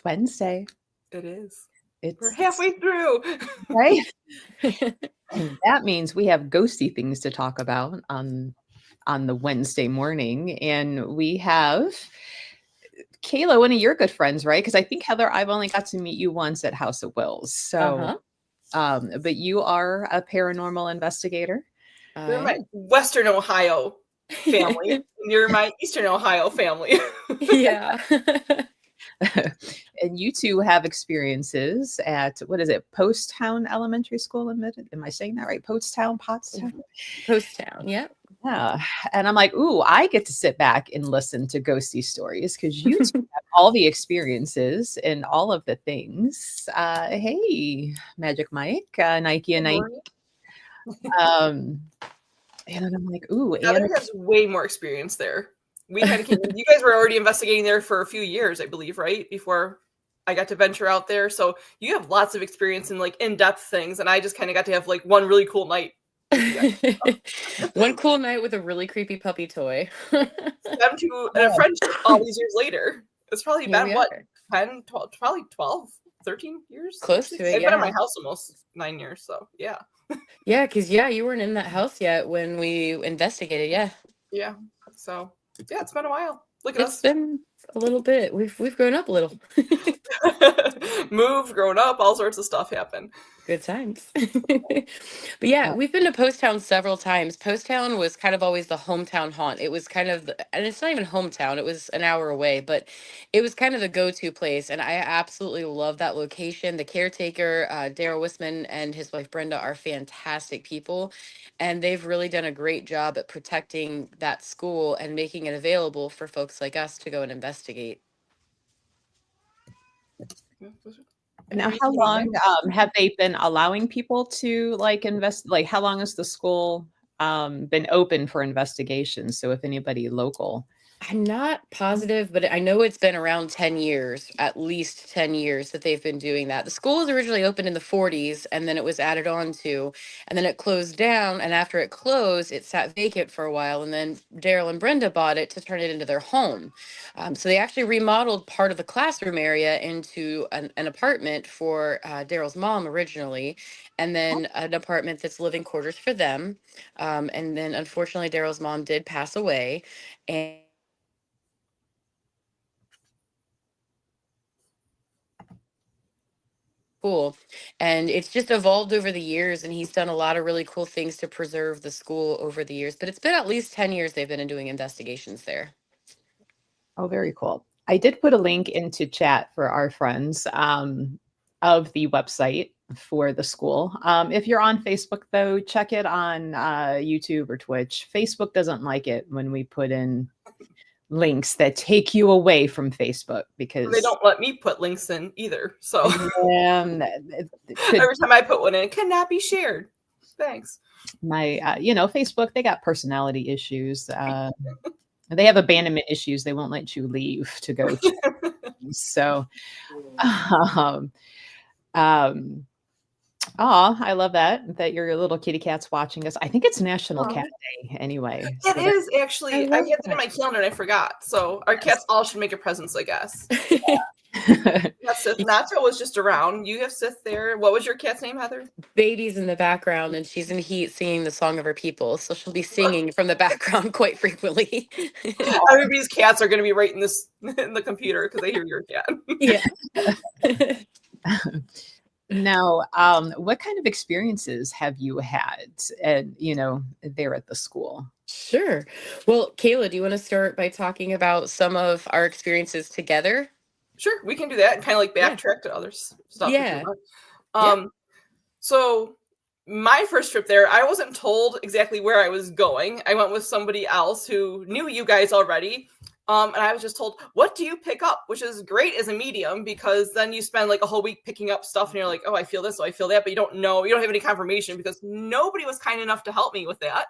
Wednesday. It is. We're halfway through. Right? And that means we have ghosty things to talk about on the Wednesday morning. And we have Kayla, one of your good friends, right? Because I think, Heather, I've only got to meet you once at House of Wills. So, but you are a paranormal investigator. You're my Western Ohio family. And you're my Eastern Ohio family. Yeah. And you two have experiences at, what is it, Potstown Elementary School? Am I saying that right? Potstown? Potstown, yeah. Yeah. And I'm like, ooh, I get to sit back and listen to ghosty stories because you two have all the experiences and all of the things. Hey, Magic Mike, Nike and Nike. And then I'm like, ooh, Heather has way more experience there. We kind of you guys were already investigating there for a few years, I believe, right? Before I got to venture out there. So you have lots of experience in like in-depth things. And I just kind of got to have like one really cool night. One cool night with a really creepy puppy toy. Them two and a friendship all these years later. It's probably been what, 10, 12, probably 12, 13 years? Close to it, They've been in my house almost 9 years, so yeah. Yeah, because you weren't in that house yet when we investigated, Yeah, so yeah, it's been a while. Look at us. It's been a little bit. We've grown up a little. Moved, grown up, all sorts of stuff happen. Good times. But yeah, we've been to Potstown several times. Potstown was kind of always the hometown haunt. It was kind of, and it's not even hometown, it was an hour away, but it was kind of the go-to place. And I absolutely love that location. The caretaker, Daryl Wisman, and his wife Brenda are fantastic people. And they've really done a great job at protecting that school and making it available for folks like us to go and investigate. Now, how long have they been allowing people to like invest? Like, how long has the school been open for investigations? So if anybody local. I'm not positive, but I know it's been around 10 years, at least 10 years that they've been doing that. The school was originally opened in the 40s and then it was added on to, and then it closed down. And after it closed, it sat vacant for a while. And then Daryl and Brenda bought it to turn it into their home. So they actually remodeled part of the classroom area into an apartment for Daryl's mom originally, and then an apartment that's living quarters for them. And then unfortunately, Daryl's mom did pass away. And cool. And it's just evolved over the years, and he's done a lot of really cool things to preserve the school over the years. But it's been at least 10 years they've been doing investigations there. Oh, very cool. I did put a link into chat for our friends of the website for the school. If you're on Facebook, though, check it on YouTube or Twitch. Facebook doesn't like it when we put in links that take you away from Facebook because they don't let me put links in either. So every time I put one in, it cannot be shared. Thanks. My, Facebook, they got personality issues. They have abandonment issues. They won't let you leave to go to. So, I love that your little kitty cat's watching us. I think it's National Cat Day anyway. It is actually. I had it in my calendar and I forgot. So our cats all should make a presence, I guess. Nacho was just around. You have Sith there. What was your cat's name, Heather? Baby's in the background, and she's in heat singing the Song of Her People. So she'll be singing from the background quite frequently. Everybody's cats are going to be right in the computer because they hear your cat. Yeah. Now, what kind of experiences have you had there at the school? Sure. Well, Kayla, do you want to start by talking about some of our experiences together? Sure, we can do that and kind of like backtrack to other stuff. Yeah. So my first trip there, I wasn't told exactly where I was going. I went with somebody else who knew you guys already. And I was just told, what do you pick up? Which is great as a medium because then you spend like a whole week picking up stuff and you're like, oh, I feel this, oh, I feel that. But you don't know, you don't have any confirmation because nobody was kind enough to help me with that.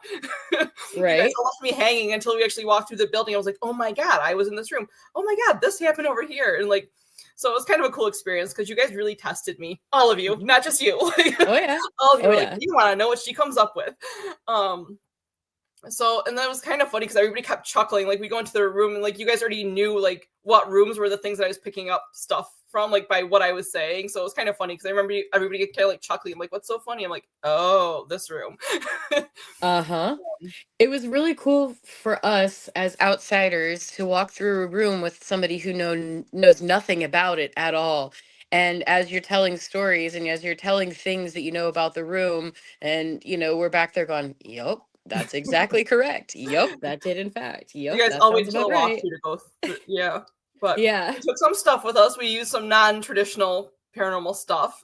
Right. You guys left me hanging until we actually walked through the building. I was like, oh my God, I was in this room. Oh my God, this happened over here. And like, so it was kind of a cool experience because you guys really tested me. All of you, not just you. Oh, yeah. All of you, you want to know what she comes up with. So, and that was kind of funny because everybody kept chuckling. Like we go into the room and like you guys already knew like what rooms were the things that I was picking up stuff from, like by what I was saying. So it was kind of funny because I remember everybody kind of like chuckling. I'm like, what's so funny? I'm like, oh, this room. Uh-huh. It was really cool for us as outsiders to walk through a room with somebody who knows nothing about it at all. And as you're telling stories and as you're telling things that you know about the room, and we're back there going, "Yep, that's exactly correct. Yep, that did in fact. You Yep, guys that all wait sounds until about the right." walkthrough to go through. Yeah. But Yeah. we took some stuff with us. We used some non-traditional paranormal stuff.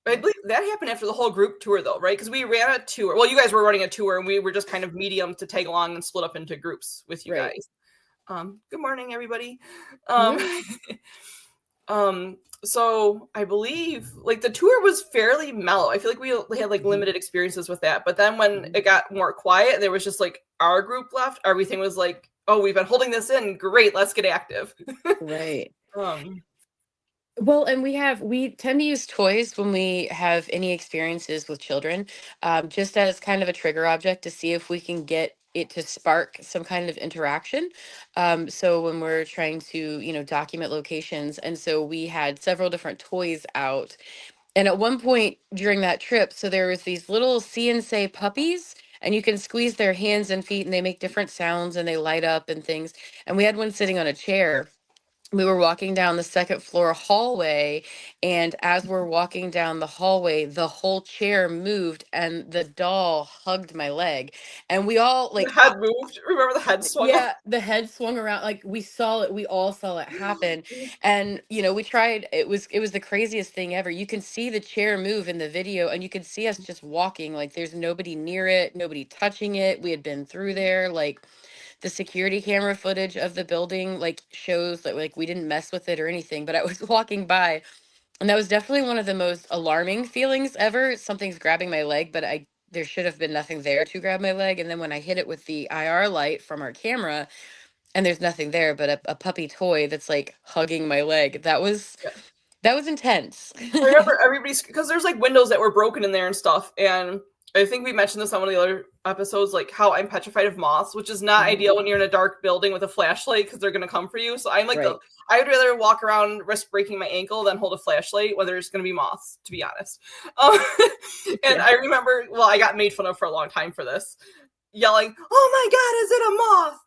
I believe that happened after the whole group tour, though, right? Because we ran a tour. Well, you guys were running a tour, and we were just kind of medium to tag along and split up into groups with you Right. guys. Good morning, everybody. Yeah. So I believe like the tour was fairly mellow. I feel like we had like limited experiences with that. But then when it got more quiet and there was just like our group left, everything was like, oh, we've been holding this in. Great, let's get active. Right. um, Well, and we tend to use toys when we have any experiences with children, just as kind of a trigger object to see if we can get it to spark some kind of interaction. So when we're trying to, document locations, and so we had several different toys out. And at one point during that trip, so there was these little see and say puppies, and you can squeeze their hands and feet, and they make different sounds and they light up and things. And we had one sitting on a chair. We were walking down the second floor hallway, and as we're walking down the hallway, the whole chair moved and the doll hugged my leg, and we all the like, head moved. Remember the head swung up? yeah, the head swung around, like we saw it, we all saw it happen. And we tried, it was the craziest thing ever. You can see the chair move in the video, and you can see us just walking, like there's nobody near it, nobody touching it. We had been through there, like the security camera footage of the building like shows that like we didn't mess with it or anything. But I was walking by, and that was definitely one of the most alarming feelings ever. Something's grabbing my leg, but I there should have been nothing there to grab my leg. And then when I hit it with the IR light from our camera, and there's nothing there but a puppy toy that's like hugging my leg, that was intense. I remember everybody's because there's like windows that were broken in there and stuff. And I think we mentioned this on one of the other episodes, like how I'm petrified of moths, which is not Mhm. ideal when you're in a dark building with a flashlight because they're going to come for you. So I'm like, Right. I would rather walk around, risk breaking my ankle than hold a flashlight, whether it's going to be moths, to be honest. Um, and Yeah. I remember, well, I got made fun of for a long time for this, yelling, "Oh my God, is it a moth?"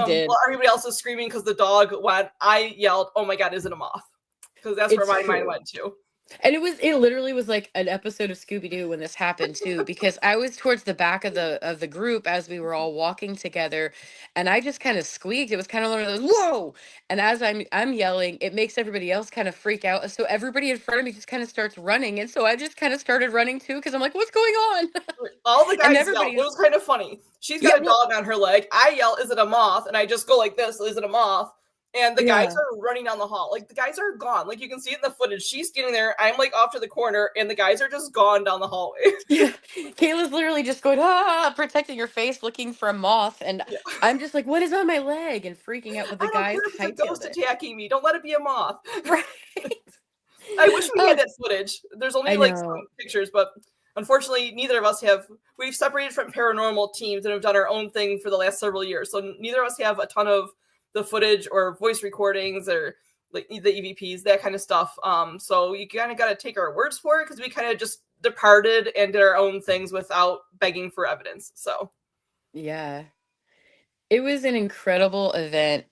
She did. Well, everybody else was screaming because the dog went. I yelled, "Oh my God, is it a moth?" Because that's where It's my mind true. went to. And it literally was like an episode of Scooby-Doo when this happened too, because I was towards the back of the group as we were all walking together, and I just kind of squeaked. It was kind of one of those whoa. And as I'm yelling, it makes everybody else kind of freak out. So everybody in front of me just kind of starts running. And so I just kind of started running too, because I'm like, what's going on? All the And guys yelled. It everybody's was kind of funny. She's yeah, got a well, dog on her leg. I yell, "Is it a moth?" And I just go like this, "Is it a moth?" And the guys yeah. are running down the hall. Like the guys are gone. Like you can see it in the footage. She's standing there. I'm like off to the corner, and the guys are just gone down the hallway. Yeah. Kayla's literally just going, protecting her face, looking for a moth. And Yeah. I'm just like, what is on my leg? And freaking out, but the I don't guys care if it's a hightailed ghost it. attacking me. Don't let it be a moth. Right. I wish we had Oh, that footage. There's only I like some know. pictures, but unfortunately, neither of us have. We've separated from paranormal teams and have done our own thing for the last several years. So neither of us have a ton of the footage or voice recordings or like the EVPs, that kind of stuff. So you kind of got to take our words for it because we kind of just departed and did our own things without begging for evidence. So Yeah. It was an incredible event.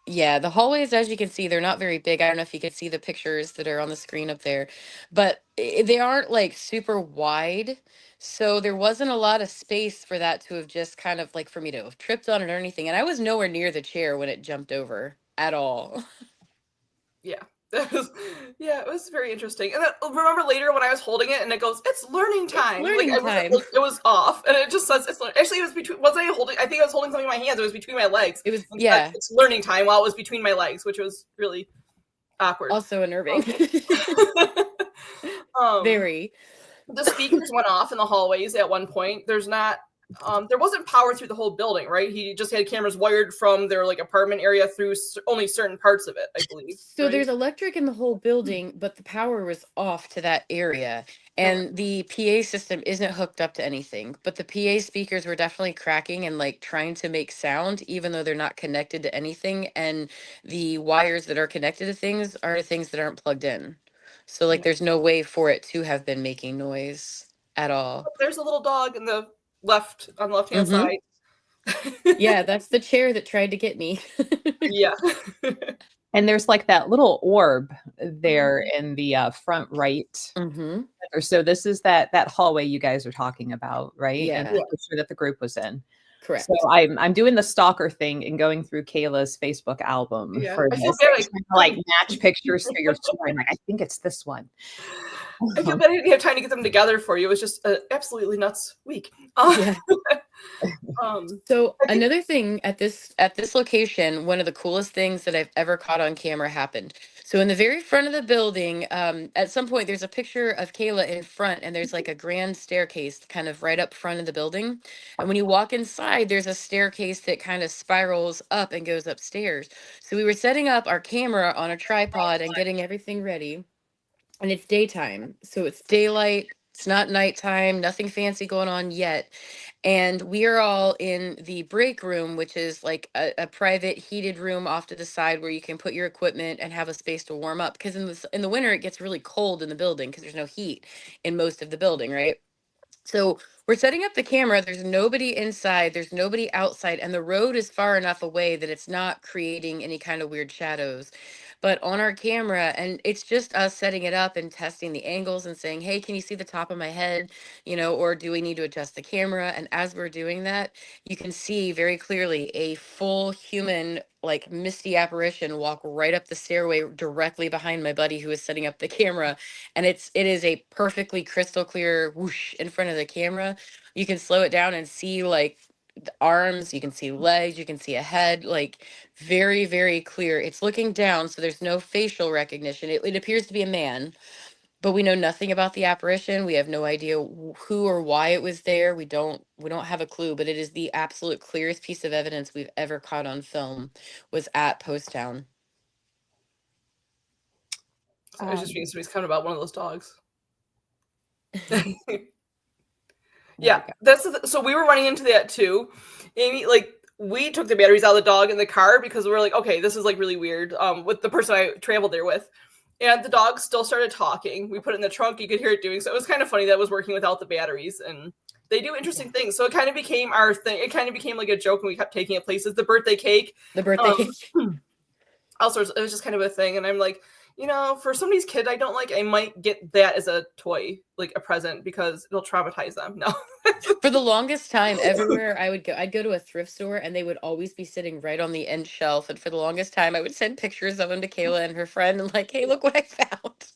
Yeah, the hallways, as you can see, they're not very big. I don't know if you can see the pictures that are on the screen up there, but they aren't like super wide. So there wasn't a lot of space for that to have just kind of like for me to have tripped on it or anything. And I was nowhere near the chair when it jumped over at all. yeah. Yeah, it was very interesting. And then remember later when I was holding it and it goes, "It's learning It's time." Like learning I wasn't time. like it was off, and it just says it's actually it was between. Wasn't I holding? I think I was holding something in my hands. It was between my legs. It was, And it said, yeah, "It's learning time," while it was between my legs, which was really awkward. also unnerving. Um, Very. the speakers went off in the hallways at one point. There's not. there wasn't power through the whole building, right? He just had cameras wired from their like apartment area through only certain parts of it, I believe, So right? there's electric in the whole building, but the power was off to that area. Okay. And the PA system isn't hooked up to anything. But the PA speakers were definitely cracking and like trying to make sound, even though they're not connected to anything. And the wires that are connected to things are things that aren't plugged in. So like Yeah. there's no way for it to have been making noise at all. There's a little dog in the on the left hand Mm-hmm. side. Yeah, that's the chair that tried to get me. Yeah. And there's like that little orb there Mhm. in the front right. Mm-hmm. So this is that hallway you guys are talking about, right? And Yeah, the Yeah. picture that the group was in. So correct. I'm doing the stalker thing and going through Kayla's Facebook album Yeah. for I feel this, bad. and trying to like match pictures through your story. I'm like, I think it's this one. I feel bad I didn't have time to get them together for you. It was just an absolutely nuts week. Yeah. So I think another thing at this location, one of the coolest things that I've ever caught on camera happened. So in the very front of the building, at some point there's a picture of Kayla in front, and there's like a grand staircase kind of right up front of the building. And when you walk inside, there's a staircase that kind of spirals up and goes upstairs. So we were setting up our camera on a tripod and getting everything ready, and it's daytime. So it's daylight. It's not nighttime, nothing fancy going on yet. And we are all in the break room, which is like a private heated room off to the side where you can put your equipment and have a space to warm up. Because in the winter it gets really cold in the building because there's no heat in most of the building, right? So we're setting up the camera. There's nobody inside, there's nobody outside, and the road is far enough away that it's not creating any kind of weird shadows. But on our camera, and it's just us setting it up and testing the angles and saying, hey, can you see the top of my head? Or do we need to adjust the camera? And as we're doing that, you can see very clearly a full human, like misty apparition walk right up the stairway directly behind my buddy who is setting up the camera, and it is a perfectly crystal clear whoosh in front of the camera. You can slow it down and see like the arms, you can see legs, you can see a head, like very, very clear. It's looking down, so there's no facial recognition. It appears to be a man, but we know nothing about the apparition. We have no idea who or why it was there. We don't have a clue, but it is the absolute clearest piece of evidence we've ever caught on film was at Posttown. I was just reading somebody's comment about one of those dogs. There we Yeah, so we were running into that too. Amy, like we took the batteries out of the dog in the car because we were like, okay, this is like really weird. With the person I traveled there with, and the dog still started talking. We put it in the trunk; you could hear it doing. So it was kind of funny that it was working without the batteries, and they do interesting things. So it kind of became our thing. It kind of became like a joke, and we kept taking it places. The birthday cake, The birthday um, cake. all sorts. It was just kind of a thing, and I'm like, for somebody's kid, I don't like. I might get that as a toy, like a present, because it'll traumatize them. No. For the longest time, everywhere I would go, I'd go to a thrift store and they would always be sitting right on the end shelf. And for the longest time, I would send pictures of them to Kayla and her friend and like, hey, look what I found.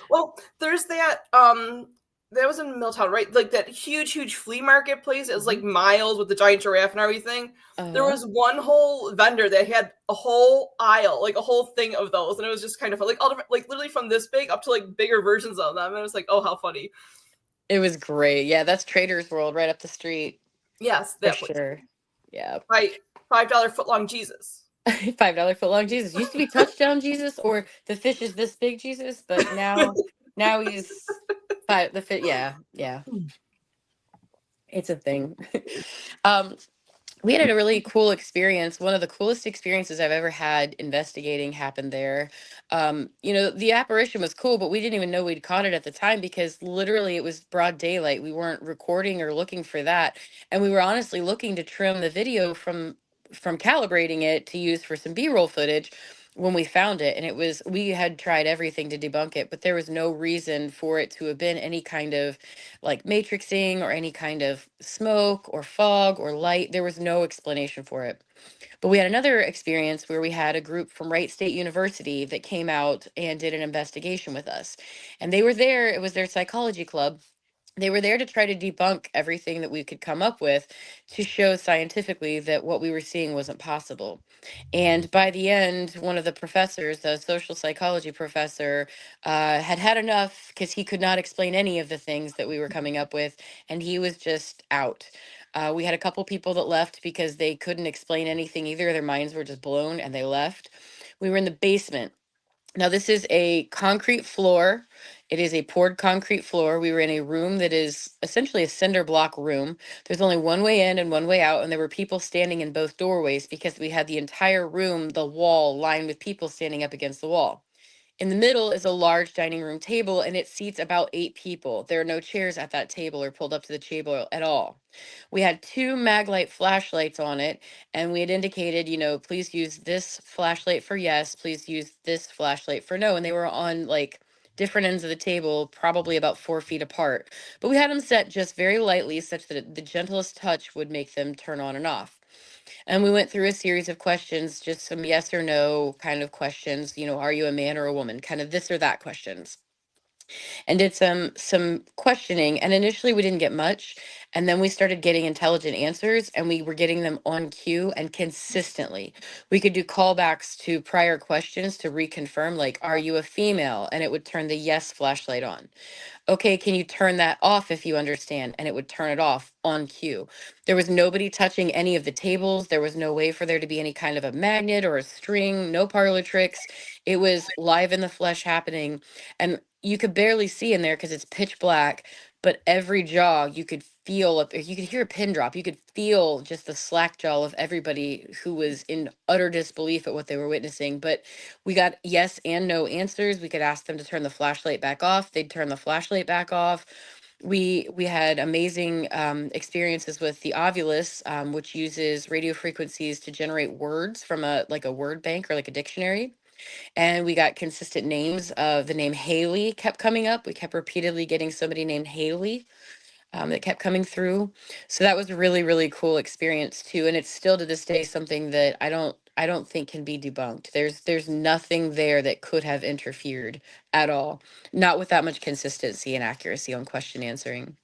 Well, there's that was in Milltown, right? Like that huge flea market place. It was like miles with the giant giraffe and everything. There Uh-huh. was one whole vendor that had a whole aisle, like a whole thing of those, and it was just kind of fun. Like all different, like literally from this big up to like bigger versions of them. And it was like, oh, how funny! It was great. Yeah, that's Trader's World right up the street Yes, for that place. sure. Yeah. Right, $5 footlong Jesus. $5 foot long Jesus. Used to be touchdown Jesus or the fish is this big Jesus, but now he's the fit. Yeah, yeah. It's a thing. um we had a really cool experience. One of the coolest experiences I've ever had investigating happened there. The apparition was cool, but we didn't even know we'd caught it at the time because literally it was broad daylight. We weren't recording or looking for that, and we were honestly looking to trim the video from calibrating it to use for some B-roll footage when we found it. And we had tried everything to debunk it, but there was no reason for it to have been any kind of like matrixing or any kind of smoke or fog or light. There was no explanation for it. But we had another experience where we had a group from Wright State University that came out and did an investigation with us. And they were there, it was their psychology club. They were there to try to debunk everything that we could come up with to show scientifically that what we were seeing wasn't possible. And by the end, one of the professors, the social psychology professor, had had enough because he could not explain any of the things that we were coming up with, and he was just out. We had a couple people that left because they couldn't explain anything either. Their minds were just blown and they left. We were in the basement. Now, this is a concrete floor. It is a poured concrete floor. We were in a room that is essentially a cinder block room. There's only one way in and one way out, and there were people standing in both doorways because we had the entire room, the wall, lined with people standing up against the wall. In the middle is a large dining room table, and it seats about 8 people. There are no chairs at that table or pulled up to the table at all. We had two Maglite flashlights on it, and we had indicated, please use this flashlight for yes, please use this flashlight for no. And they were on like different ends of the table, probably about 4 feet apart. But we had them set just very lightly, such that the gentlest touch would make them turn on and off. And we went through a series of questions, just some yes or no kind of questions. Are you a man or a woman? Kind of this or that questions. And did some questioning. And initially we didn't get much. And then we started getting intelligent answers, and we were getting them on cue and consistently. We could do callbacks to prior questions to reconfirm, like, are you a female? And it would turn the yes flashlight on. Okay, can you turn that off if you understand? And it would turn it off on cue. There was nobody touching any of the tables. There was no way for there to be any kind of a magnet or a string, no parlor tricks. It was live in the flesh happening. And you could barely see in there because it's pitch black, but every jaw you could feel up, you could hear a pin drop. You could feel just the slack jaw of everybody who was in utter disbelief at what they were witnessing. But we got yes and no answers. We could ask them to turn the flashlight back off. They'd turn the flashlight back off. We had amazing experiences with the Ovulus, which uses radio frequencies to generate words from a word bank or like a dictionary. And we got consistent names. The name Haley kept coming up. We kept repeatedly getting somebody named Haley that kept coming through. So that was a really, really cool experience too. And it's still to this day something that I don't think can be debunked. There's nothing there that could have interfered at all. Not with that much consistency and accuracy on question answering.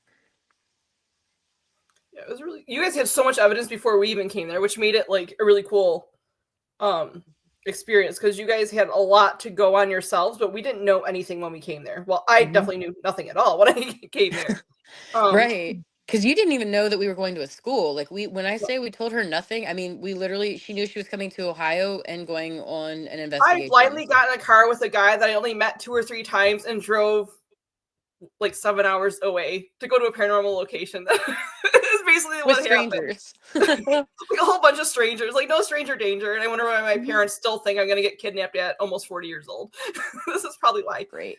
Yeah, it was really. You guys had so much evidence before we even came there, which made it like a really cool experience, because you guys had a lot to go on yourselves, but we didn't know anything when we came there. Well, I definitely knew nothing at all when I came there. Right. Because you didn't even know that we were going to a school. Like when I say we told her nothing, I mean, she knew she was coming to Ohio and going on an I investigation. blindly got in a car with a guy that I only met 2 or 3 times and drove like 7 hours away to go to a paranormal location. It's basically With what strangers. happened. Like a whole bunch of strangers, like no stranger danger. And I wonder why my parents still think I'm going to get kidnapped at almost 40 years old. This is probably why. Great.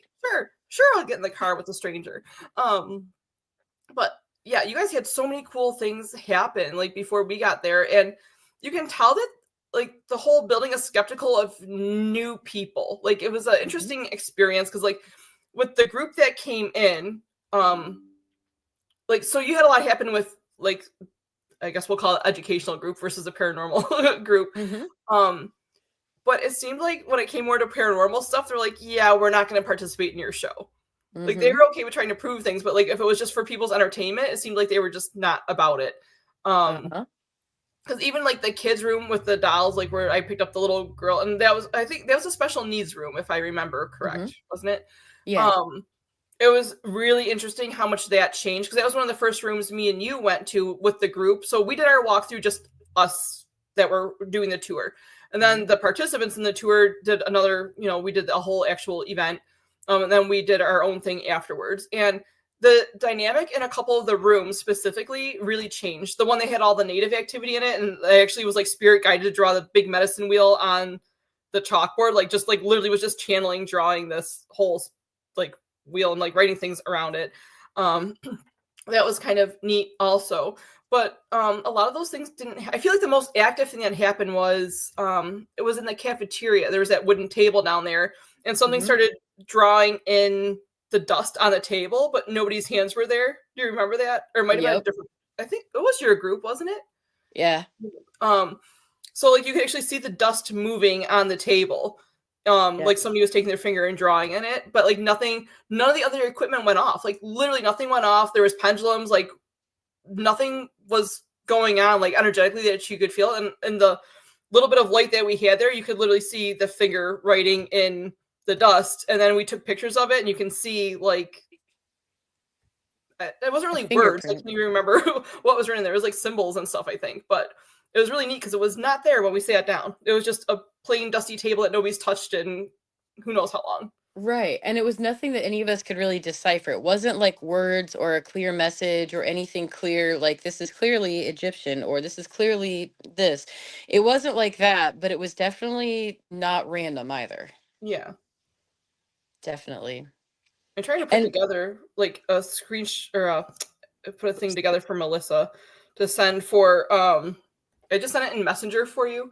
Sure, I'll get in the car with a stranger. But yeah, you guys had so many cool things happen like before we got there, and you can tell that like the whole building is skeptical of new people. Like it was an interesting experience because like with the group that came in, like so you had a lot happen with like I guess we'll call it educational group versus a paranormal group. But it seemed like when it came more to paranormal stuff, they're like, yeah, we're not going to participate in your show. Like they were okay with trying to prove things, but like if it was just for people's entertainment, it seemed like they were just not about it. Because even like the kids' room with the dolls, like where I picked up the little girl, and I think that was a special needs room, if I remember correct, wasn't it? Yeah. It was really interesting how much that changed, because that was one of the first rooms me and you went to with the group. So we did our walkthrough, just us that were doing the tour. And then the participants in the tour did another, we did a whole actual event. And then we did our own thing afterwards. And the dynamic in a couple of the rooms specifically really changed. The one that had all the native activity in it, and I actually was like spirit guided to draw the big medicine wheel on the chalkboard, like just like literally was just channeling, drawing this whole like wheel and like writing things around it. That was kind of neat also. But a lot of those things I feel like the most active thing that happened was it was in the cafeteria. There was that wooden table down there, and something started drawing in the dust on the table, but nobody's hands were there. Do you remember that? Or it might have been a different, I think it was your group, wasn't it? Yeah. So like you could actually see the dust moving on the table. Like somebody was taking their finger and drawing in it, but like none of the other equipment went off. Like literally nothing went off. There was pendulums, like nothing was going on like energetically that you could feel. And the little bit of light that we had there, you could literally see the finger writing in the dust. And then we took pictures of it, and you can see like It wasn't A really words. I fingerprint. can't even remember what was written there. It was like symbols and stuff, I think. But it was really neat because it was not there when we sat down. It was just a plain dusty table that nobody's touched in who knows how long. Right. And it was nothing that any of us could really decipher. It wasn't like words or a clear message or anything clear, like this is clearly Egyptian or this is clearly this. It wasn't like that, but it was definitely not random either. Yeah. Definitely. I'm trying to put And together like a put a thing together for Melissa to send for I just sent it in Messenger for you.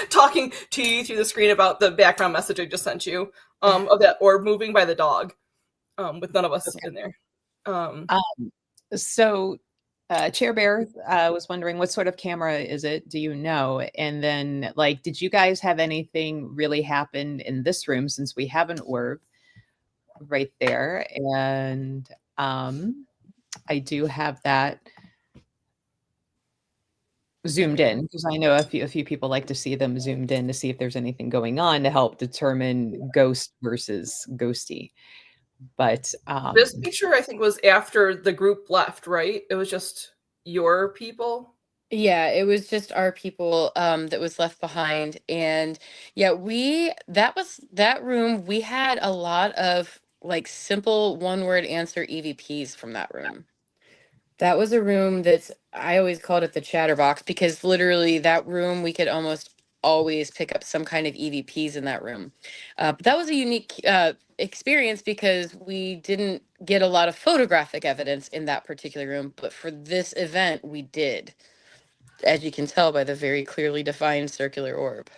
Talking to you through the screen about the background message I just sent you of that orb moving by the dog with none of us Okay. in there. Um, So, Chair Bear was wondering what sort of camera is it? Do you know? And then, like, did you guys have anything really happen in this room since we have an orb right there? And I do have that zoomed in because I know a few people like to see them zoomed in to see if there's anything going on to help determine ghost versus ghosty. But this picture I think was after the group left, right? It was just your people. yeah, it was just our people that was left behind. And yeah, that room, we had a lot of like simple one-word answer EVPs from that room. That was a room I always called it the chatterbox because literally that room we could almost always pick up some kind of EVPs in that room. But that was a unique experience because we didn't get a lot of photographic evidence in that particular room. But for this event, we did, as you can tell by the very clearly defined circular orb.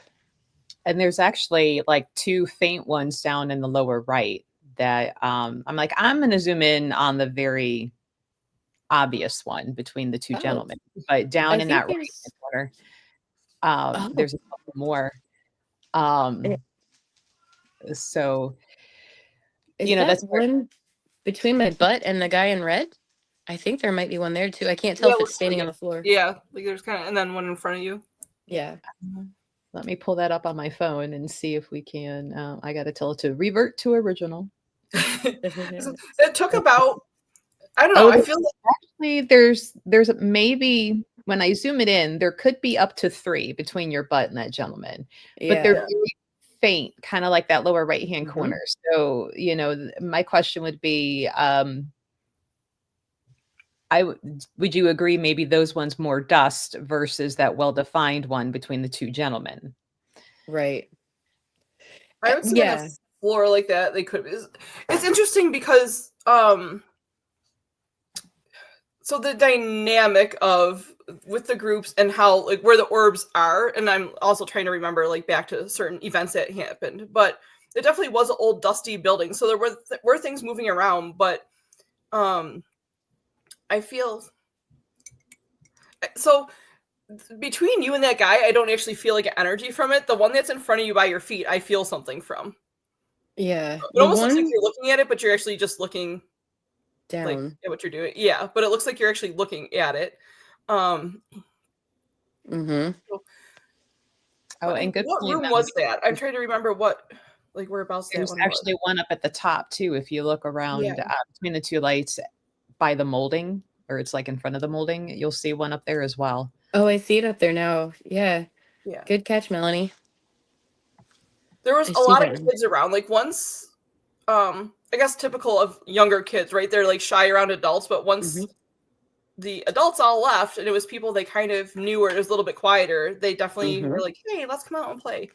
and there's actually like two faint ones down in the lower right that I'm like, I'm going to zoom in on the very obvious one between the two Oh, gentlemen. But I down in think that right there's. corner, Oh, there's a couple more. eh, So, is that that's where, one between my butt and the guy in red? I think there might be one there too. I can't tell Yeah, if it's looks like standing on it. the floor. Yeah, like there's kind of, and then one in front of you. Yeah. let me pull that up on my phone and see if we can. I got to tell it to revert to original. It took about, I don't know. Oh, I feel like actually, there's maybe when I zoom it in, there could be up to three between your butt and that gentleman, but they're Yeah. very faint, kind of like that lower right hand Hmm. corner. So, my question would be, would you agree maybe those ones more dust versus that well defined one between the two gentlemen? Right. I would say on a Yeah. floor like that, they could. It's interesting because so the dynamic of with the groups and how like where the orbs are, and I'm also trying to remember like back to certain events that happened, but it definitely was an old dusty building, so there were things moving around, but um I feel so between you and that guy, I don't actually feel like energy from it. The one that's in front of you by your feet, I feel something from. Yeah. It The almost looks like one you're looking at it, but you're actually just looking like down. at what you're doing. Yeah, but it looks like you're actually looking at it. Um, Mm-hmm. Oh, and good what point, room was Melanie. that? I'm trying to remember what, like whereabouts that There's one was. actually one up at the top too. If you look Yeah, around between the two lights by the molding, or it's like in front of the molding, you'll see one up there as well. Oh, I see it up there now. Yeah. yeah. Good catch, Melanie. There was I a see lot of that one. kids around. Like once, I guess typical of younger kids, right? They're like shy around adults, but Hmm. once the adults all left and it was people they kind of knew or it was a little bit quieter, they definitely Hmm. were like, hey, let's come out and play.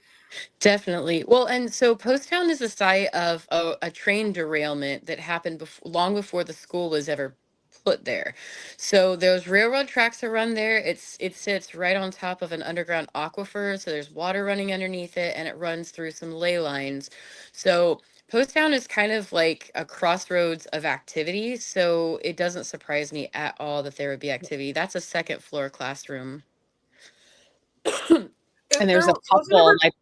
Definitely. Well, and so Posttown is the site of a train derailment that happened long before the school was ever put there. So those railroad tracks that run there, it sits right on top of an underground aquifer. So there's water running underneath it, and it runs through some ley lines. So Posttown is kind of like a crossroads of activity. So it doesn't surprise me at all that there would be activity. That's a second floor classroom. And If there there's a wasn't couple, ever like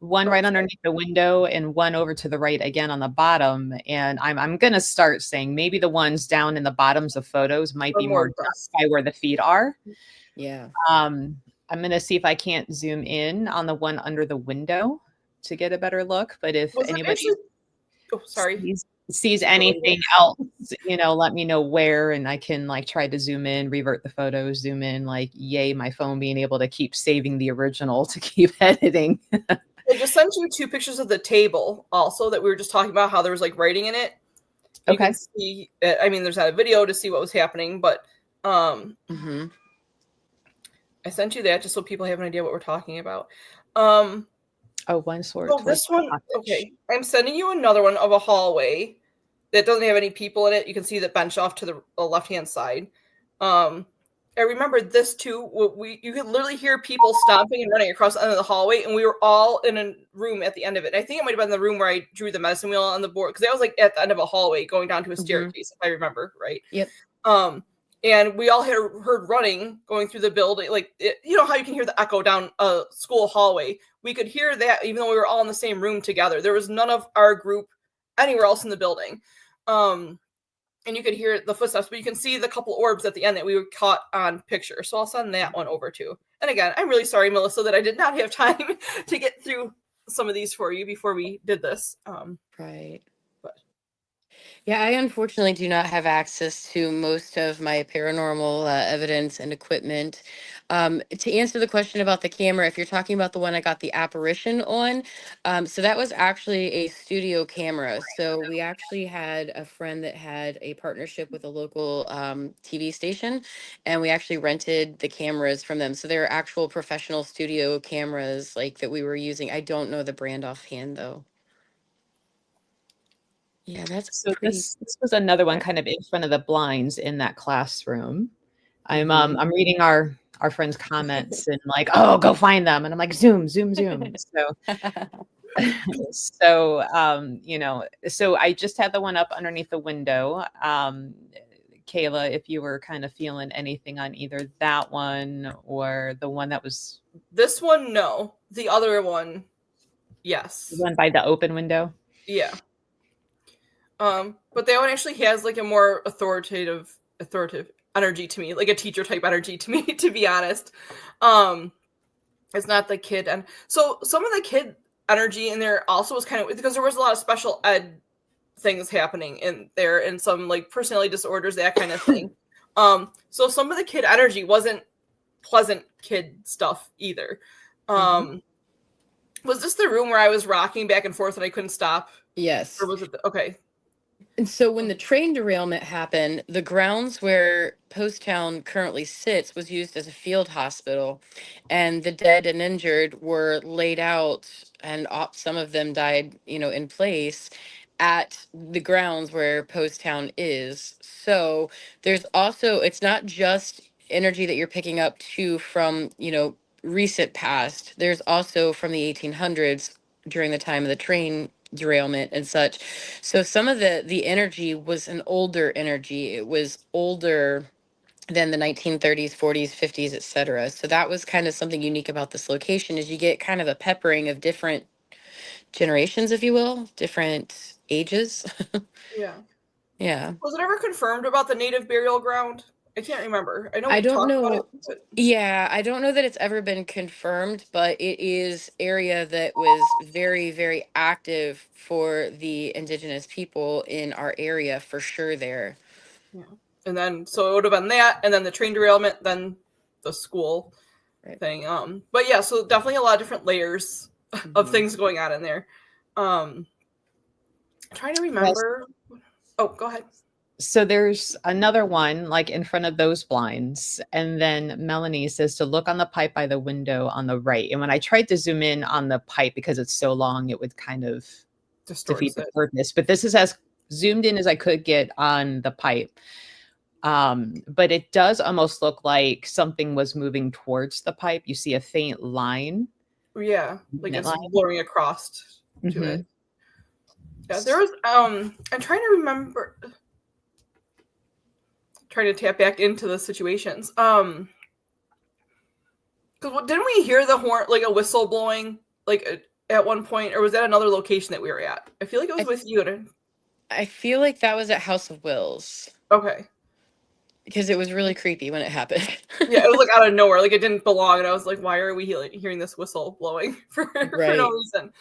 one oh right sorry, underneath the window and one over to the right again on the bottom. And I'm gonna start saying maybe the ones down in the bottoms of photos might or be more more just dust. by where the feet are. Yeah. I'm gonna see if I can't zoom in on the one under the window to get a better look. But if Was it anybody actually oh sorry. sees sees It's really anything else, let me know where, and I can like try to zoom in, revert the photos, zoom in, like yay, my phone being able to keep saving the original to keep editing. I just sent you 2 pictures of the table also that we were just talking about, how there was like writing in it. You Okay. can see, I mean, there's not a video to see what was happening, but Mm-hmm. I sent you that just so people have an idea what we're talking about. One sort So towards this one, cottage. okay. I'm sending you another one of a hallway that doesn't have any people in it. You can see the bench off to the left-hand side. I remember this too. You could literally hear people stomping and running across the end of the hallway, and we were all in a room at the end of it. And I think it might have been the room where I drew the medicine wheel on the board, because that was like at the end of a hallway going down to a staircase, if I remember right. Yep. And we all heard running going through the building, like you know how you can hear the echo down a school hallway. We could hear that even though we were all in the same room together. There was none of our group anywhere else in the building. And you could hear the footsteps, but you can see the couple orbs at the end that we caught on picture. So I'll send that one over too. And again, I'm really sorry, Melissa, that I did not have time to get through some of these for you before we did this. Right. But Yeah, I unfortunately do not have access to most of my paranormal evidence and equipment. To answer the question about the camera, if you're talking about the one I got the apparition on, so that was actually a studio camera. So we actually had a friend that had a partnership with a local TV station, and we actually rented the cameras from them. So they're actual professional studio cameras like that we were using. I don't know the brand offhand though. Yeah, that's So pretty. this was another one kind of in front of the blinds in that classroom. Mhm. I'm reading our friends' comments and like, oh, go find them. And I'm like, zoom, zoom, zoom. So I just had the one up underneath the window. Kayla, if you were kind of feeling anything on either that one or the one that was this one, no. The other one, the yes. one by the open window. Yeah. But that one actually has like a more authoritative energy to me, like a teacher type energy to me, to be honest. It's not the kid, and so some of the kid energy in there also was kind of, because there was a lot of special ed things happening in there, and some like personality disorders, that kind of thing. So some of the kid energy wasn't pleasant kid stuff either. Was this the room where I was rocking back and forth and I couldn't stop? Yes. Or was it okay? And so when the train derailment happened, the grounds where Posttown currently sits was used as a field hospital, and the dead and injured were laid out, and some of them died, in place at the grounds where Posttown is. So there's also, it's not just energy that you're picking up too from, recent past. There's also from the 1800s during the time of the train derailment and such. So some of the energy was an older energy. It was older than the 1930s, 40s, 50s, etc. So that was kind of something unique about this location, is you get kind of a peppering of different generations, if you will, different ages. Yeah. Yeah. Was it ever confirmed about the native burial ground? I can't remember. I know I we don't talked about it, know. but Yeah, I don't know that it's ever been confirmed, but it is area that was very, very active for the indigenous people in our area for sure there. yeah. And then so it would have been that, and then the train derailment, then the school Right. thing. But yeah, so definitely a lot of different layers of things going on in there. Trying to remember. Oh, go ahead. So there's another one like in front of those blinds. And then Melanie says to look on the pipe by the window on the right. And when I tried to zoom in on the pipe because it's so long, it would kind of defeat Distorts the it. purpose. But this is as zoomed in as I could get on the pipe. But it does almost look like something was moving towards the pipe. You see a faint line. Yeah, like it's Line. blurring across to it. Yeah, there was I'm trying to remember, trying to tap back into the situations. Because didn't we hear the horn, like a whistle blowing, like at one point, or was that another location that we were at? I feel like it was with you. I feel like that was at House of Wills Okay. because it was really creepy when it happened. Yeah, it was like out of nowhere, like it didn't belong, and I was like, why are we hearing this whistle blowing for no Right. reason?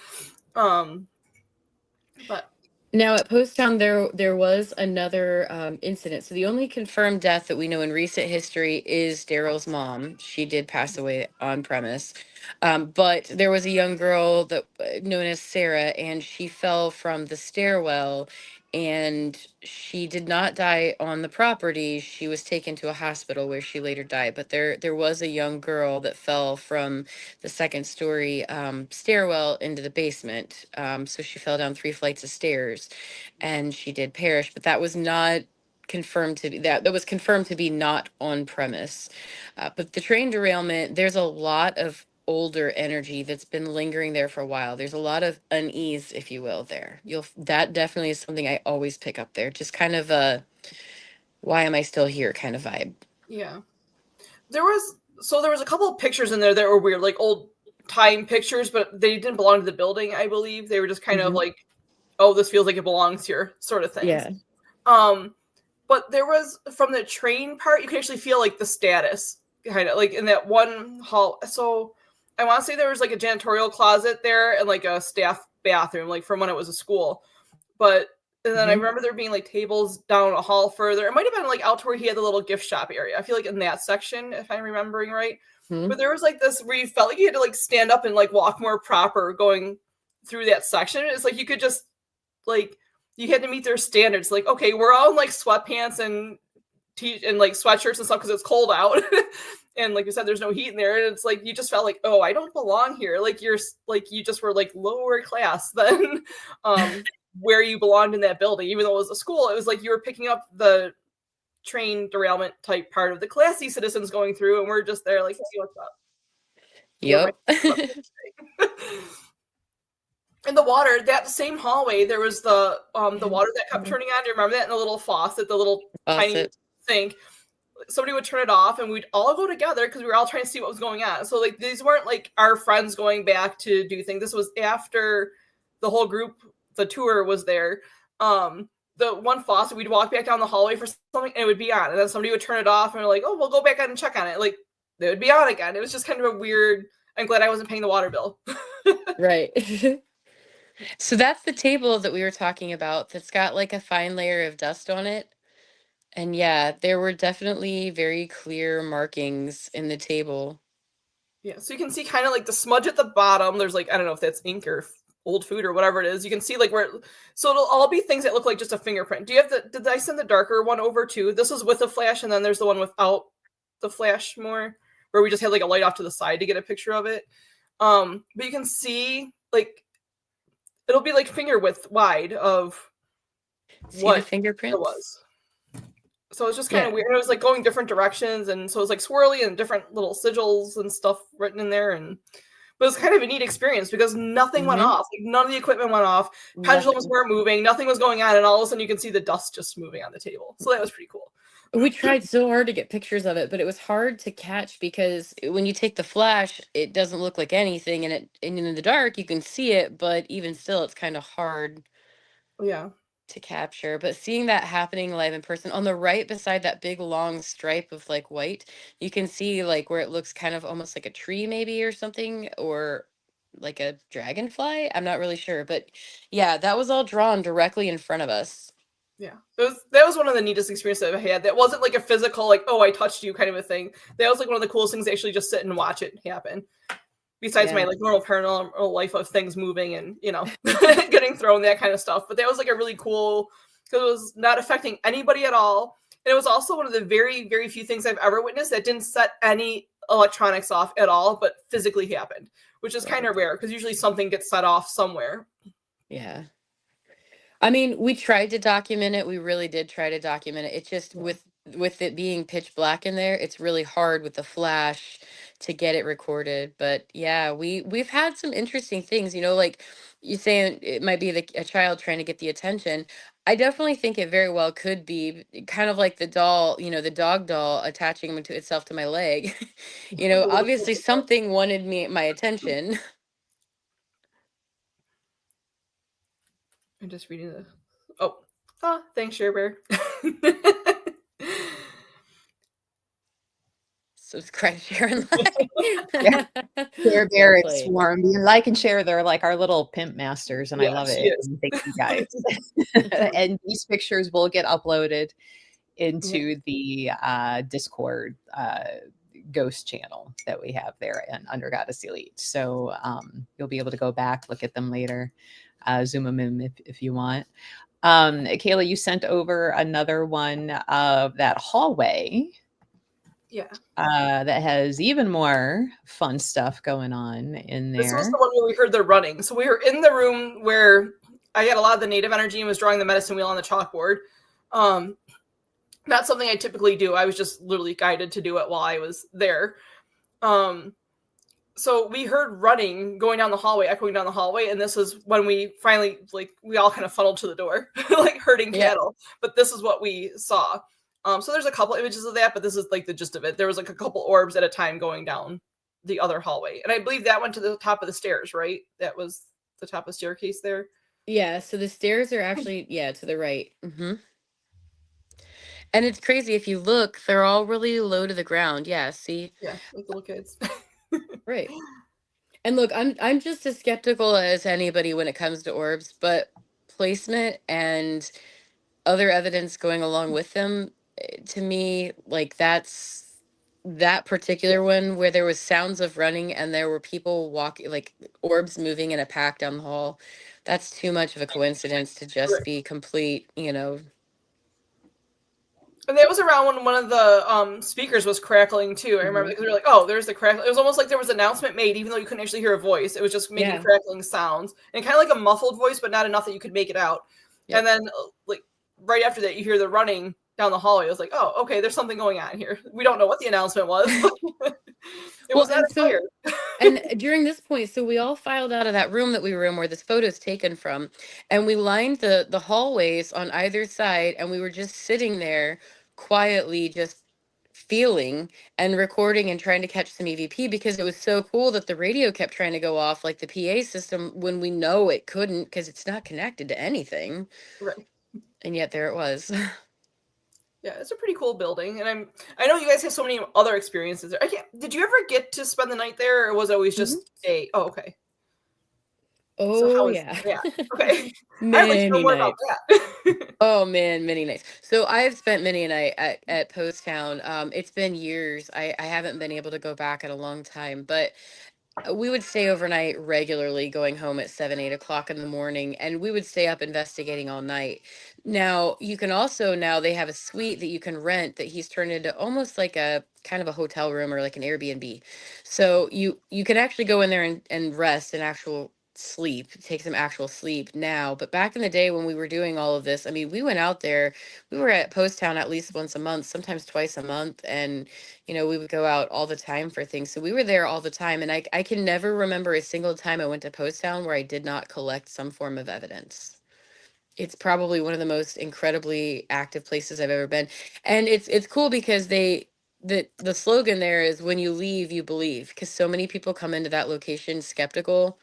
But Now at Posttown, there was another incident. So the only confirmed death that we know in recent history is Daryl's mom. She did pass away on premise, but there was a young girl that known as Sarah, and she fell from the stairwell, and she did not die on the property. She was taken to a hospital where she later died. But there was a young girl that fell from the second story stairwell into the basement. So she fell down 3 flights of stairs and she did perish, but that was not confirmed to be that was confirmed to be not on premise. But the train derailment, there's a lot of older energy that's been lingering there for a while. There's a lot of unease, if you will, there. That definitely is something I always pick up there. Just kind of a why am I still here kind of vibe. Yeah. There was a couple of pictures in there that were weird, like old time pictures, but they didn't belong to the building, I believe. They were just kind of like, oh, this feels like it belongs here, sort of things. Yeah. But there was from the train part, you can actually feel like the status kind of like in that one hall. So I want to say there was like a janitorial closet there and like a staff bathroom, like from when it was a school. But and then I remember there being like tables down a hall further. It might have been like out to where he had the little gift shop area. I feel like in that section, if I'm remembering right. But there was like this where you felt like you had to like stand up and like walk more proper going through that section. It's like you could just like you had to meet their standards. Like, okay, we're all in like sweatpants and and like sweatshirts and stuff because it's cold out. And like you said, there's no heat in there. And it's like you just felt like, oh, I don't belong here. Like you're like you just were like lower class than where you belonged in that building. Even though it was a school, it was like you were picking up the train derailment type part of the classy citizens going through, and we're just there like, hey, what's up? Yep. And the water, that same hallway, there was the water that kept turning on. Do you remember that in the little faucet, the little tiny sink? Somebody would turn it off, and we'd all go together because we were all trying to see what was going on. So like these weren't like our friends going back to do things. This was after the whole group, the tour was there. The one faucet, we'd walk back down the hallway for something, and it would be on, and then somebody would turn it off, and we're like, oh, we'll go back on and check on it. Like it would be on again. It was just kind of a weird. I'm glad I wasn't paying the water bill. Right. So that's the table that we were talking about that's got like a fine layer of dust on it. And yeah, there were definitely very clear markings in the table. Yeah, so you can see kind of like the smudge at the bottom. There's like, I don't know if that's ink or old food or whatever it is. You can see like so it'll all be things that look like just a fingerprint. Do you have did I send the darker one over too? This is with a flash, and then there's the one without the flash more, where we just had like a light off to the side to get a picture of it. But you can see like it'll be like finger width wide of what the fingerprints it was. So it's just kind of weird. It was like going different directions, and so it was like swirly and different little sigils and stuff written in there. But it was kind of a neat experience because nothing went off. Like none of the equipment went off. Pendulums weren't moving. Nothing was going on, and all of a sudden you can see the dust just moving on the table. So that was pretty cool. We tried so hard to get pictures of it, but it was hard to catch because when you take the flash, it doesn't look like anything, and in the dark you can see it, but even still, it's kind of hard. Yeah. To capture, but seeing that happening live in person on the right beside that big long stripe of like white, you can see like where it looks kind of almost like a tree maybe or something, or like a dragonfly. I'm not really sure, but yeah, that was all drawn directly in front of us. Yeah, that was one of the neatest experiences I've had. That wasn't like a physical, like, oh, I touched you kind of a thing. That was like one of the coolest things to actually just sit and watch it happen. Besides my like normal paranormal life of things moving and, you know, getting thrown, that kind of stuff. But that was like a really cool, because it was not affecting anybody at all. And it was also one of the very, very few things I've ever witnessed that didn't set any electronics off at all, but physically happened, which is kind of rare because usually something gets set off somewhere. Yeah. I mean, we tried to document it. We really did try to document it. It's just with it being pitch black in there, it's really hard with the flash to get it recorded. But yeah, we've had some interesting things, you know, like you saying it might be a child trying to get the attention. I definitely think it very well could be kind of like the doll, you know, the dog doll attaching to itself to my leg. You know, obviously something wanted my attention. I'm just reading the. Thanks, Share Bear. subscribe, share, and Yeah. like. They're Well very played. swarmed. You like and share, they're like our little pimp masters, and I Yeah, love she it. is. And thank you guys. And these pictures will get uploaded Yeah. into the Discord ghost channel that we have there and under Goddess Elite. So you'll be able to go back, look at them later, zoom them in if you want. Kayla, you sent over another one of that hallway. Yeah. That has even more fun stuff going on in This was there. the one where we heard the running. So we were in the room where I had a lot of the native energy and was drawing the medicine wheel on the chalkboard. Not something I typically do. I was just literally guided to do it while I was there. So we heard running going down the hallway, echoing down the hallway, and this is when we finally, like, we all kind of funneled to the door, like herding cattle. But this is what we saw. So there's a couple images of that, but this is like the gist of it. There was like a couple orbs at a time going down the other hallway, and I believe that went to the top of the stairs, right? That was the top of the staircase there. Yeah, so the stairs are actually, yeah, to the right. And it's crazy if you look, they're all really low to the ground. Yeah, see? Yeah, like little kids. Right. And look, I'm just as skeptical as anybody when it comes to orbs, but placement and other evidence going along with them, to me, like that particular one where there was sounds of running and there were people walking, like orbs moving in a pack down the hall. That's too much of a coincidence to just Right. be complete, And that was around when one of the speakers was crackling too. I remember because we were like, "Oh, there's the crack." It was almost like there was an announcement made, even though you couldn't actually hear a voice. It was just making Yeah. crackling sounds, and kind of like a muffled voice, but not enough that you could make it out. Yep. And then, like right after that, you hear the running down the hallway. I was like, "Oh, okay, there's something going on here." We don't know what the announcement was. It Well, was not and so clear. and during this point, so we all filed out of that room that we were in where this photo is taken from, and we lined the hallways on either side, and we were just sitting there quietly, just feeling and recording and trying to catch some EVP because it was so cool that the radio kept trying to go off, like the PA system, when we know it couldn't because it's not connected to anything. Right. And yet there it was. Yeah, it's a pretty cool building, and I know you guys have so many other experiences there. Did you ever get to spend the night there, or was it always just a? Oh, okay. So Oh how is yeah. yeah? Okay, I'd like to know Many more about nights. that. Oh man, many nights. So I've spent many a night at Potstown. It's been years. I haven't been able to go back in a long time, but we would stay overnight regularly, going home at 7, 8 o'clock in the morning, and we would stay up investigating all night. Now you can also, now they have a suite that you can rent that he's turned into almost like a kind of a hotel room or like an Airbnb. So you can actually go in there and rest and actual sleep, take some actual sleep now. But back in the day when we were doing all of this, I mean, we went out there, we were at Post Town at least once a month, sometimes twice a month, and we would go out all the time for things. So we were there all the time. And I can never remember a single time I went to Post Town where I did not collect some form of evidence. It's probably one of the most incredibly active places I've ever been. And it's cool because the slogan there is when you leave, you believe, because so many people come into that location skeptical,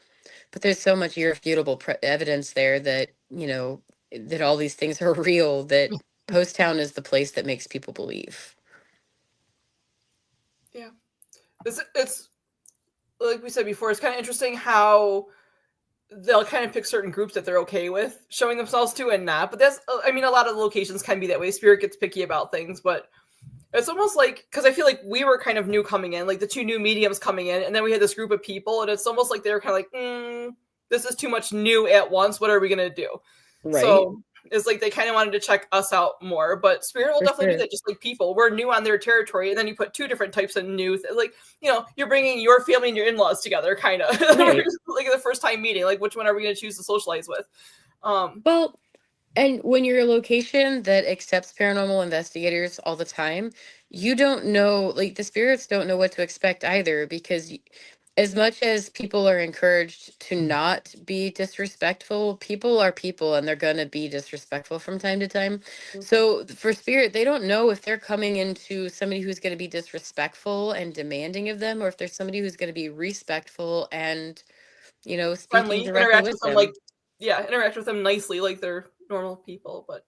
but there's so much irrefutable evidence there that, that all these things are real, that Post Town is the place that makes people believe. Yeah, it's like we said before. It's kind of interesting how they'll kind of pick certain groups that they're okay with showing themselves to and not. But that's, I mean, a lot of the locations can be that way. Spirit gets picky about things, but it's almost like, because I feel like we were kind of new coming in, like the two new mediums coming in, and then we had this group of people, and it's almost like they were kind of like, this is too much new at once. What are we going to do? Right. So it's like they kind of wanted to check us out more, but Spirit will definitely do that. Just like people, we're new on their territory, and then you put two different types of new, like, you're bringing your family and your in-laws together, kind of Right. like the first time meeting. Like, which one are we going to choose to socialize with? Well, and when you're a location that accepts paranormal investigators all the time, you don't know, like the spirits don't know what to expect either, because as much as people are encouraged to not be disrespectful, people are people and they're going to be disrespectful from time to time. So for spirit, they don't know if they're coming into somebody who's going to be disrespectful and demanding of them, or if there's somebody who's going to be respectful and, speaking friendly, directly interact with with them, them. like, interact with them nicely, like they're normal people. But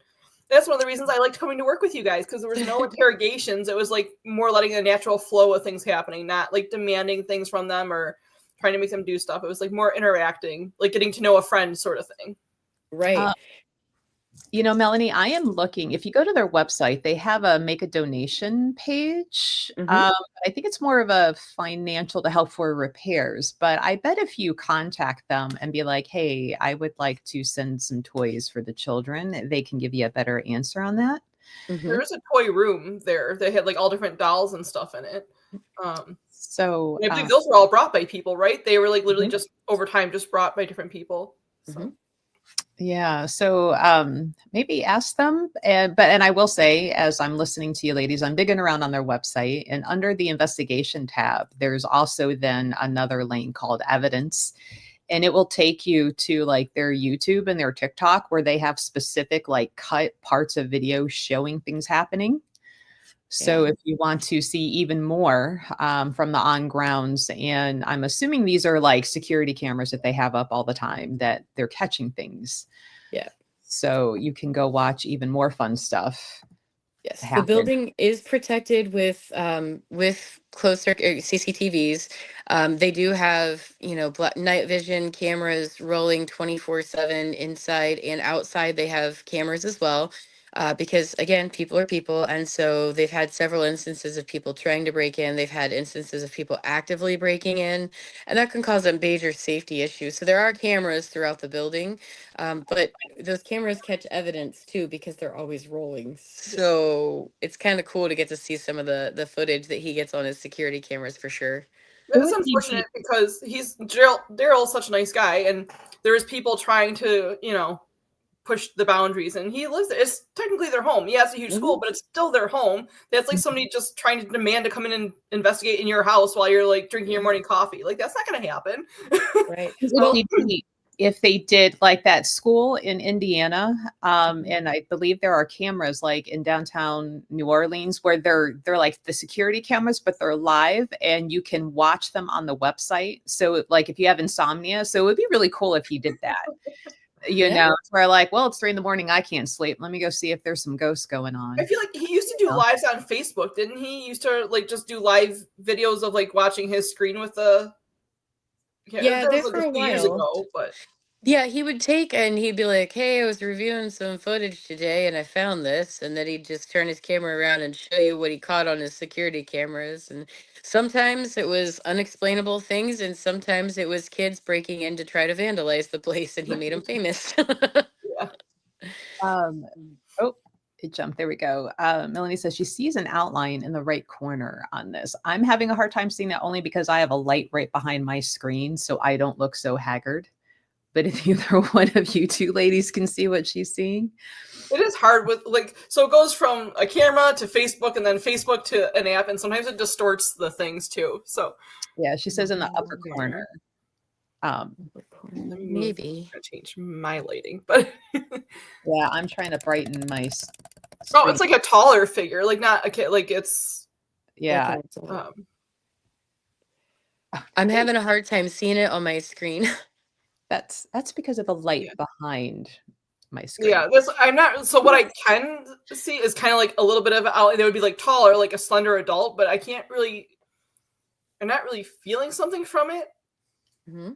That's one of the reasons I liked coming to work with you guys, because there was no interrogations. It was like more letting a natural flow of things happening, not like demanding things from them or trying to make them do stuff. It was like more interacting, like getting to know a friend sort of thing. Right. You know, Melanie, I am looking. If you go to their website, they have a make a donation page. Mhm. I think it's more of a financial to help for repairs. But I bet if you contact them and be like, hey, I would like to send some toys for the children, they can give you a better answer on that. Mhm. There's a toy room there. They had like all different dolls and stuff in it. So, And I believe those were all brought by people, right? They were like literally Mhm. just over time, just brought by different people. So. Mhm. yeah, so maybe ask them. And I will say, as I'm listening to you ladies, I'm digging around on their website, and under the investigation tab, there's also then another link called evidence, and it will take you to like their YouTube and their TikTok where they have specific like cut parts of video showing things happening. So Yeah. if you want to see even more from the on grounds, and I'm assuming these are like security cameras that they have up all the time that they're catching things. Yeah. So you can go watch even more fun stuff Yes, the happen. building is protected with closed circuit CCTVs. They do have, night vision cameras rolling 24/7 inside and outside. They have cameras as well. Because again, people are people, and so they've had several instances of people trying to break in. They've had instances of people actively breaking in, and that can cause a major safety issue. So there are cameras throughout the building. But those cameras catch evidence too because they're always rolling. So it's kind of cool to get to see some of the footage that he gets on his security cameras for sure. Who It's would he unfortunate be? because Daryl's such a nice guy, and there's people trying to, push the boundaries, and he lives there. It's technically their home. Yeah, it's a huge Hmm. school, but it's still their home. That's like somebody just trying to demand to come in and investigate in your house while you're like drinking your morning coffee. Like that's not going to happen. Right. Who would Well, he be if they did like that school in Indiana? mhm. And I believe there are cameras like in downtown New Orleans where they're like the security cameras, but they're live and you can watch them on the website. So like if you have insomnia, so it would be really cool if he did that. Yeah. It's where like, well, it's 3 in the morning, I can't sleep. Let me go see if there's some ghosts going I on. feel like he used to do know? lives on Facebook, didn't he? He used to like just do live videos of like watching his screen with the. Yeah, Yeah, that was there like for a a few years while. ago, but Yeah, he would take and he'd be like, "Hey, I was reviewing some footage today and I found this." And then he'd just turn his camera around and show you what he caught on his security cameras. And sometimes it was unexplainable things, and sometimes it was kids breaking in to try to vandalize the place, and he made them famous. yeah. Um, oh, it jumped. There we go. Melanie says she sees an outline in the right corner on this. I'm having a hard time seeing that only because I have a light right behind my screen, so I don't look so haggard. But if either one of you two ladies can see what she's seeing, It is hard with like so it goes from a camera to Facebook and then Facebook to an app, and sometimes it distorts the things too. So yeah, she says in the upper corner. Okay. Um, Upper corner, let me move. maybe. I change my lighting, but yeah, I'm trying to brighten my oh, screen. it's like a taller figure, like not a kid, like it's. Yeah, Okay, so Um, I'm having a hard time seeing it on my screen. that's because of the light yeah, behind my yeah. screen. This I'm not. So what I can see is kind of like a little bit of out. They would be like taller, like a slender adult, but I can't really. I'm not really feeling something from it. Hmm.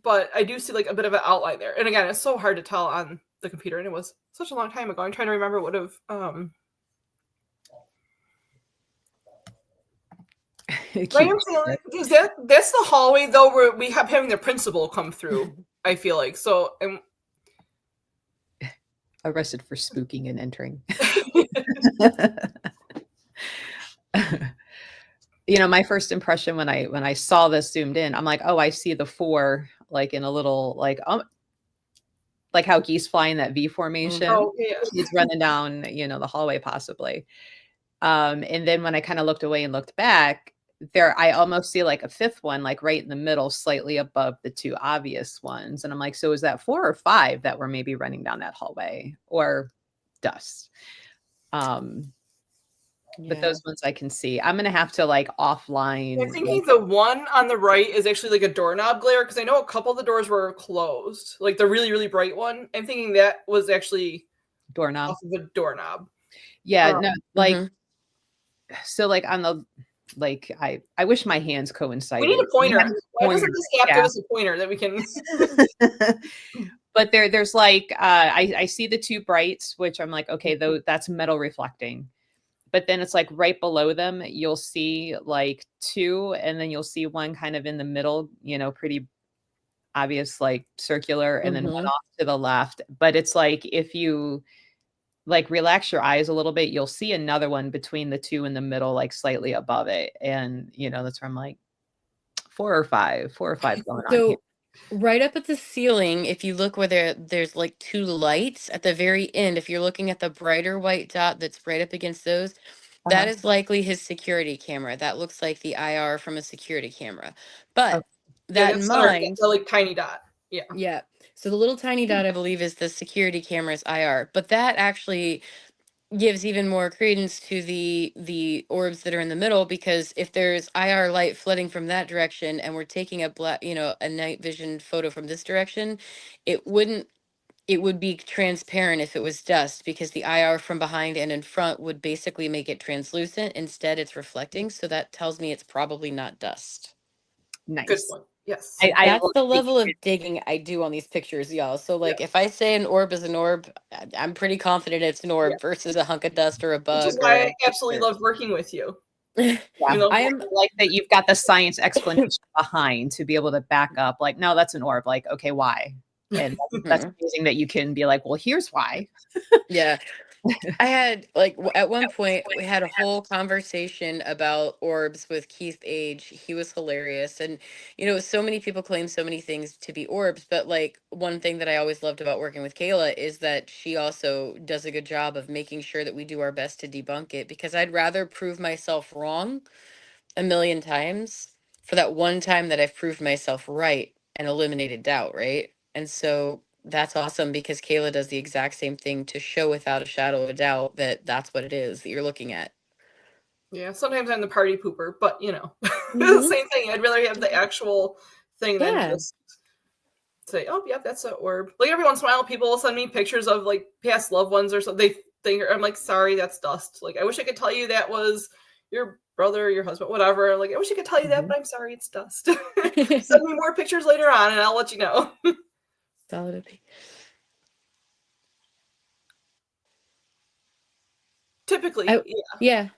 But I do see like a bit of an outline there. And again, it's so hard to tell on the computer, and it was such a long time ago. I'm trying to remember what have It I am keeps feeling is that's the hallway though where we have having the principal come through, I feel like. So and arrested for spooking and entering. My first impression when I saw this zoomed in, I'm like, oh, I see the four like in a little like how geese fly in that V formation. oh yeah. He's running down, the hallway possibly. And then when I kind of looked away and looked back, there I almost see like a fifth one, like right in the middle, slightly above the two obvious ones. And I'm like, so is that 4 or 5 that were maybe running down that hallway or dust? But Yeah. those ones I can see. I'm gonna have to like offline. I'm thinking the one on the right is actually like a doorknob glare because I know a couple of the doors were closed, like the really, really bright one. I'm thinking that was actually doorknob. off of a doorknob. Yeah, no, like, Mhm. so, like, on the like, I wish my hands We need coincided. a We had pointer. a Why doesn't pointer, this app give yeah. us a pointer that we can? But there's like, I see the 2 brights, which I'm like, okay, though that's metal reflecting. But then it's like right below them, you'll see like 2, and then you'll see one kind of in the middle, pretty obvious, like circular, and then one Mhm. off to the left. But it's like if you like relax your eyes a little bit, you'll see another one between the 2 in the middle, like slightly above it. And that's where I'm like, 4 or 5 going on here. So right up at the ceiling, if you look where there's like 2 lights at the very end, if you're looking at the brighter white dot that's right up against those, that Uh-huh. is likely his security camera. That looks like the IR from a security camera. But Okay. Yeah, that in that's our mind, the like tiny dot. Yeah. yeah. So the little tiny dot, I believe, is the security camera's IR. But that actually gives even more credence to the orbs that are in the middle, because if there's IR light flooding from that direction and we're taking a black, a night vision photo from this direction, it wouldn't it would be transparent if it was dust, because the IR from behind and in front would basically make it translucent. Instead, it's reflecting, so that tells me it's probably not dust. Good Nice. point. Yes. I That's will the take level it. of digging I do on these pictures, y'all. So, Yeah. like, if I say an orb is an orb, I'm pretty confident it's an Yeah. orb versus a hunk of dust or a Which is bug or why I a absolutely picture. love working with you. Yeah. Even though I I am like that you've got the science explanation behind to be able to back up, like, no, that's an orb. Like, okay, why? And that's Mhm. amazing that you can be like, well, here's why. Yeah. I had like at one point we had a whole conversation about orbs with Keith Age. He was hilarious. And so many people claim so many things to be orbs, but like one thing that I always loved about working with Kayla is that she also does a good job of making sure that we do our best to debunk it, because I'd rather prove myself wrong a million times for that one time that I've proved myself right and eliminated doubt, right? And so that's awesome, because Kayla does the exact same thing to show without a shadow of a doubt that that's what it is that you're looking at. Yeah, sometimes I'm the party pooper, but Hmm. same thing. I'd rather have the actual thing than Yeah. just say, "Oh, yeah, that's an orb." Like every once in a while, people will send me pictures of like past loved ones or something. They think I'm like, "Sorry, that's dust." Like I wish I could tell you that was your brother, your husband, whatever. Like I wish I could tell you that, Hmm. but I'm sorry, it's dust. Send me more pictures later on, and I'll let you know. Solid opinion. Typically, Yeah.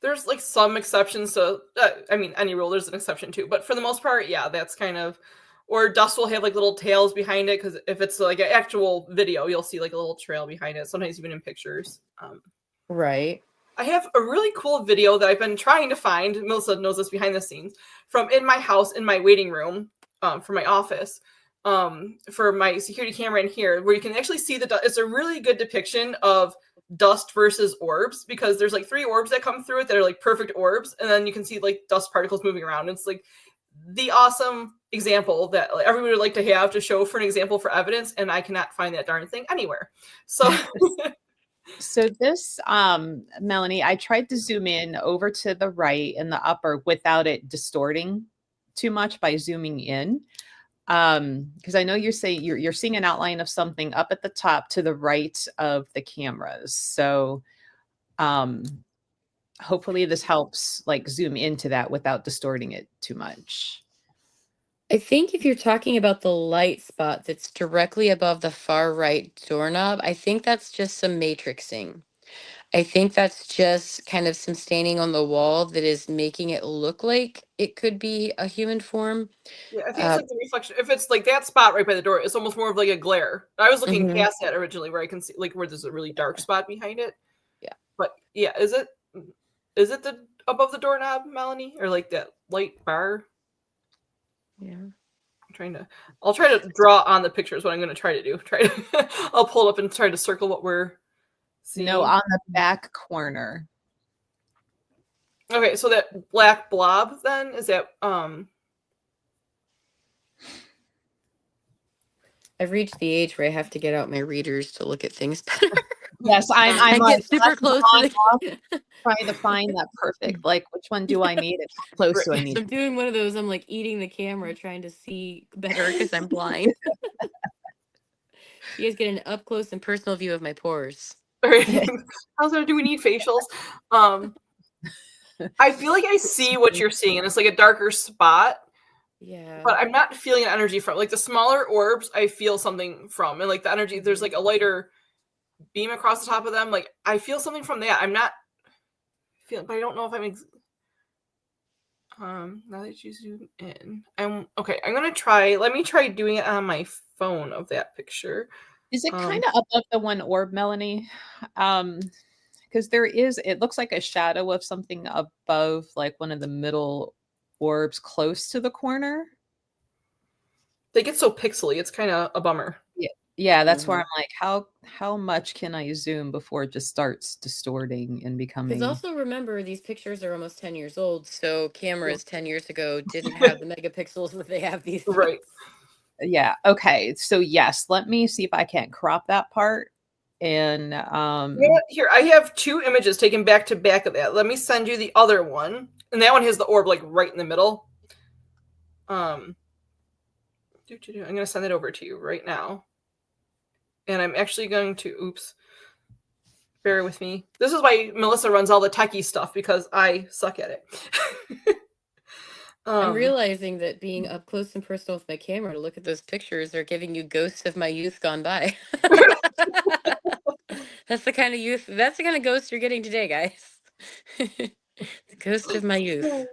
there's like some exceptions to I mean any rule there's an exception to, but for the most part, yeah, that's kind of, or dust will have like little tails behind it, because if it's like an actual video you'll see like a little trail behind it, sometimes even in pictures. Right. I have a really cool video that I've been trying to find. Melissa knows this behind the scenes, from in my house in my waiting room, for my office, for my security camera in here, where you can actually see it's a really good depiction of dust versus orbs, because there's like 3 orbs that come through it that are like perfect orbs, and then you can see like dust particles moving around. It's like the awesome example that like, everybody would like to have to show for an example for evidence, and I cannot find that darn thing anywhere. So So this, Melanie, I tried to zoom in over to the right in the upper without it distorting too much by zooming in. Because I know you're saying you're seeing an outline of something up at the top to the right of the cameras. So um hopefully this helps like zoom into that without distorting it too much. I think if you're talking about the light spot that's directly above the far right doorknob, I think that's just some matrixing. I think that's just kind of some staining on the wall that is making it look like it could be a human form. yeah, I think it's Uh, like the reflection. If it's like that spot right by the door, it's almost more of like a glare. I was looking mhm. past that originally, where I can see like where there's a really dark spot behind it. Yeah. But yeah, is it the above the doorknob, Melanie, or like that light bar? Yeah. I'll try to draw on the pictures. What I'm going to try to do. I'll pull it up and try to circle what we're No, seeing. on the back corner. Okay, so that black blob then is that I've reached the age where I have to get out my readers to look at things better. Yes, I'm I I'm like get super close to on off the trying to find that perfect, like, which one do I need and how close do I need? I'm doing one of those. I'm like eating the camera trying to see better because I'm blind. You guys get an up close and personal view of my pores. How's that? Do we need facials? I feel like I see what you're seeing, and it's like a darker spot. Yeah. But I'm not feeling an energy from like the smaller orbs. I feel something from, and like the energy. There's like a lighter beam across the top of them. Like I feel something from that. I'm not feeling, but I don't know if I'm. Now that you zoom in, I'm okay. I'm gonna try. Let me try doing it on my phone of that picture. Is it kind of above the one orb, Melanie? Because it looks like a shadow of something above, like one of the middle orbs close to the corner. They get so pixely. It's kind of a bummer. Yeah, that's where I'm like, how much can I zoom before it just starts distorting and Because becoming? also remember, these pictures are almost 10 years old, so cameras 10 years ago didn't have the megapixels that they have these days. Right. Yeah. Okay. So yes, let me see if I can't crop that part. And You know what? Here, I have 2 images taken back to back of that. Let me send you the other one, and that one has the orb like right in the middle. I'm gonna send it over to you right now, and I'm actually going to. Oops. Bear with me. This is why Melissa runs all the techie stuff, because I suck at it. I'm realizing that being up close and personal with my camera to look at those pictures are giving you ghosts of my youth gone by. That's the kind of ghost you're getting today, guys. The ghost of my youth.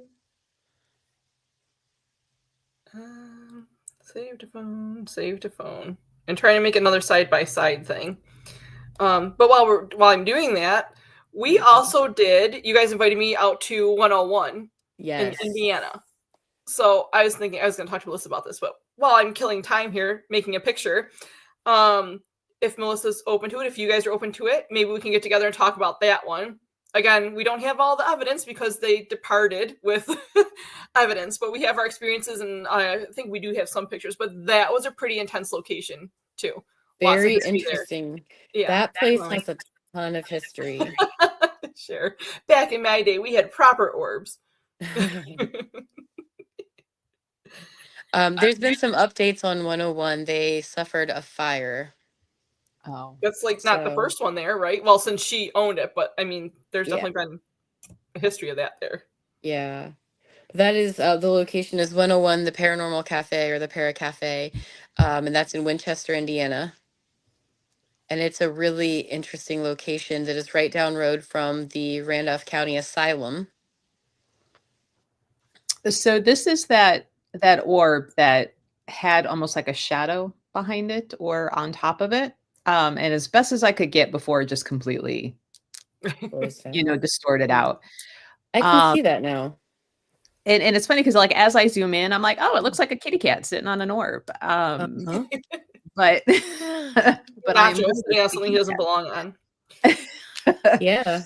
Save to phone, and trying to make another side-by-side thing. But while I'm doing that, we also did. You guys invited me out to 101 in Indiana. So I was thinking I was going to talk to Melissa about this, but while I'm killing time here making a picture, if Melissa's open to it, if you guys are open to it, maybe we can get together and talk about that one. Again, we don't have all the evidence because they departed with evidence, but we have our experiences, and I think we do have some pictures. But that was a pretty intense location too. Very interesting. Yeah, that place has a ton of history. Sure. Back in my day, we had proper orbs. There's been some updates on 101. They suffered a fire. Oh, that's like not the first one there, right? Well, since she owned it, but I mean, there's definitely been a history of that there. Yeah. That is the location is 101, the Paranormal Cafe, or the Para Cafe, and that's in Winchester, Indiana. And it's a really interesting location that is right down road from the Randolph County Asylum. So this is that orb that had almost like a shadow behind it or on top of it. And as best as I could get before it just completely, distorted out. I can see that now. And it's funny because like as I zoom in, I'm like, oh, it looks like a kitty cat sitting on an orb. But but something he doesn't belong on. Yeah.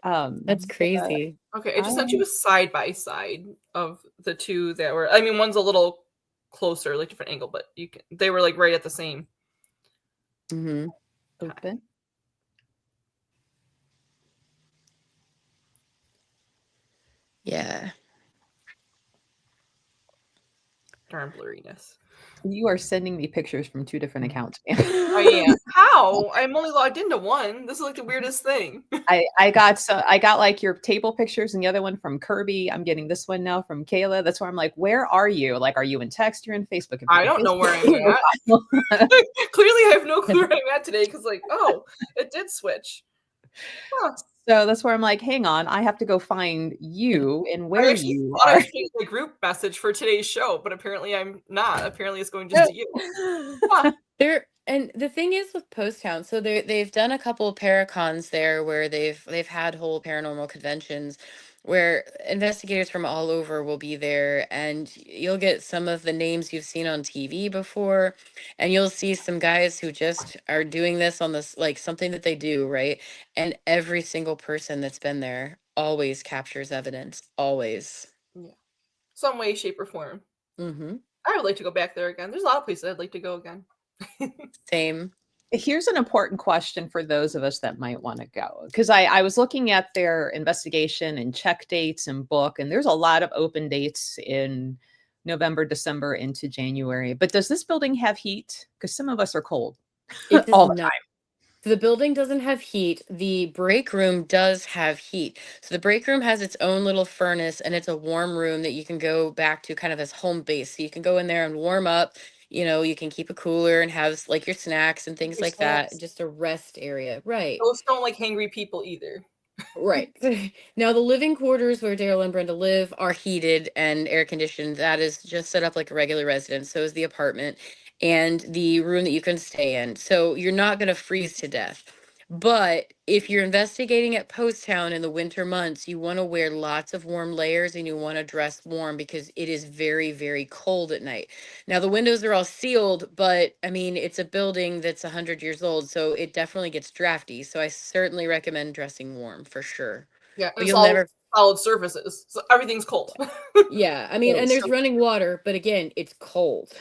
That's crazy. Okay, I just sent you a side by side of the 2 that were. I mean, one's a little closer, like different angle, but they were like right at the same. Open. Yeah. Darn blurriness. You are sending me pictures from 2 different accounts, man. I am. How? I'm only logged into one. This is like the weirdest thing. I got like your table pictures and the other one from Kirby. I'm getting this one now from Kayla. That's where I'm like, where are you? Like, are you in text? You're in Facebook. I don't know where I'm at. Clearly, I have no clue where I'm at today because, like, oh, it did switch. Huh. So that's where I'm like, hang on, I have to go find you and where you are. I actually the group message for today's show, but apparently I'm not. Apparently it's going just to you. Huh. And the thing is with Potstown, so they've done a couple of paracons there where they've had whole paranormal conventions where investigators from all over will be there, and you'll get some of the names you've seen on TV before, and you'll see some guys who just are doing this on this, like something that they do, right? And every single person that's been there always captures evidence, always. Yeah. Some way, shape, or form. I would like to go back there again. There's a lot of places I'd like to go again. Same. Here's an important question for those of us that might want to go, because I was looking at their investigation and check dates and book, and there's a lot of open dates in November, December into January. But does this building have heat? Because some of us are cold It does all the not. So the building doesn't have heat. The break room does have heat. So the break room has its own little furnace, and it's a warm room that you can go back to kind of as home base. So you can go in there and warm up. You can keep a cooler and have like your snacks and things Your like that. snacks. Just a rest area. Right. Those don't like hangry people either. Right. Now, the living quarters where Daryl and Brenda live are heated and air conditioned. That is just set up like a regular residence. So is the apartment and the room that you can stay in. So you're not going to freeze to death. But if you're investigating at Posttown in the winter months, you want to wear lots of warm layers and you want to dress warm because it is very, very cold at night. Now, the windows are all sealed, but I mean, it's a building that's 100 years old, so it definitely gets drafty. So I certainly recommend dressing warm for sure. Yeah, and But it's you'll all never, solid surfaces, so everything's cold. yeah, I mean, and there's running water, but again, it's cold.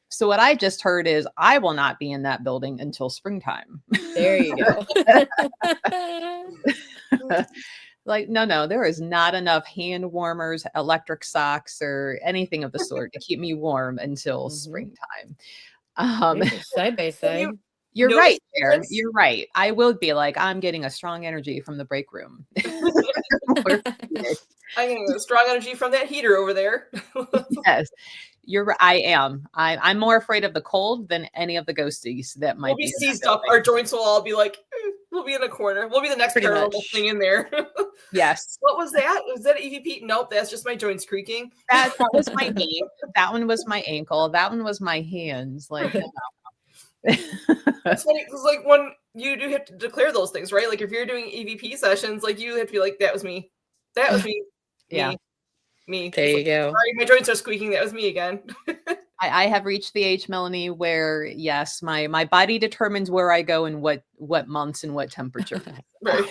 So what I just heard is I will not be in that building until springtime. There you go. Like, no, there is not enough hand warmers, electric socks, or anything of the sort to keep me warm until springtime. Side by side. You're Notice right the there. difference? You're right. I will be like, I'm getting a strong energy from the break room. I'm getting a strong energy from that heater over there. Yes, I am. I'm more afraid of the cold than any of the ghosties that might We'll be be in that seized up. building. Our joints will all be like, we'll be in a corner. We'll be the next Pretty paranormal much. thing in there. Yes, What was that? Was that EVP? Nope, that's just my joints creaking. that was my knee. That one was my ankle. That one was my hands. Like, It's funny because like when you do have to declare those things, right? Like if you're doing EVP sessions, like you have to be like, that was me. That was me. Yeah. Me. There you go. Sorry, my joints are squeaking. That was me again. I have reached the age, Melanie, where yes, my body determines where I go and what months and what temperature. Right.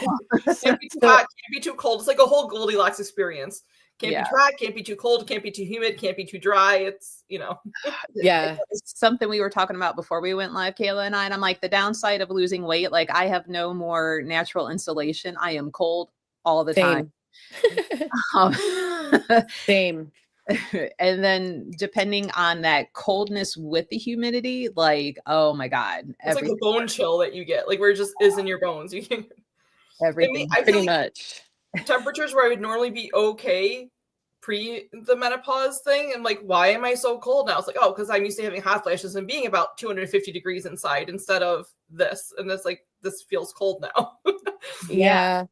Can't be too hot, can't be too cold. It's like a whole Goldilocks experience. Can't be dry, can't be too cold, can't be too humid, can't be too dry. It's, Yeah. It's something we were talking about before we went live, Kayla and I. And I'm like, the downside of losing weight, like I have no more natural insulation. I am cold all the time. Same. And then depending on that coldness with the humidity, like, oh my God. It's like a bone chill that you get, like where it just is in your bones. You can Everything. I feel Pretty like much. temperatures where I would normally be okay pre the menopause thing, and like, why am I so cold now? It's like, oh, because I'm used to having hot flashes and being about 250 degrees inside instead of this. And it's like, this feels cold now. Yeah.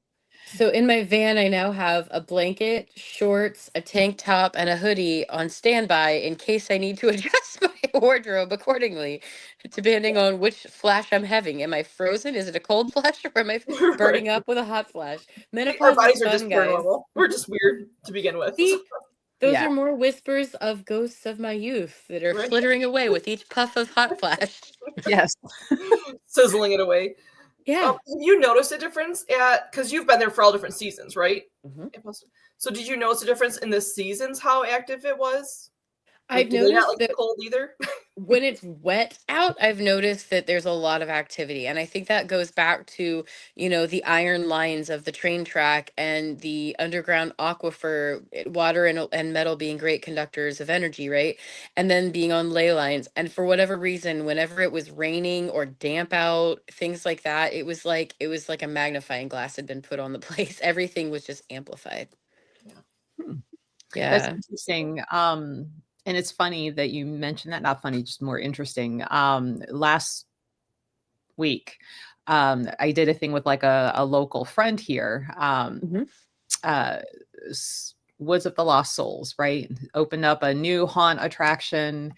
So in my van, I now have a blanket, shorts, a tank top, and a hoodie on standby in case I need to adjust my wardrobe accordingly, depending on which flash I'm having. Am I frozen? Is it a cold flash, or am I burning up with a hot flash? Our Menopause bodies is are fun, just guys. paranormal. We're just weird to begin with. See, those Yeah. are more whispers of ghosts of my youth that are Right. flittering away with each puff of hot flash. Yes. Sizzling it away. Yeah. Have you noticed a difference because you've been there for all different seasons, right? So did you notice a difference in the seasons, how active it was? I've do they not noticed like that the cold either? when it's wet out, I've noticed that there's a lot of activity. And I think that goes back to, the iron lines of the train track and the underground aquifer, water and metal being great conductors of energy, right? And then being on ley lines. And for whatever reason, whenever it was raining or damp out, things like that, it was like a magnifying glass had been put on the place. Everything was just amplified. That's Yeah. interesting. And it's funny that you mentioned that. Not funny, just more interesting. Last week, I did a thing with like a local friend here. Woods of the Lost Souls, right? Opened up a new haunt attraction.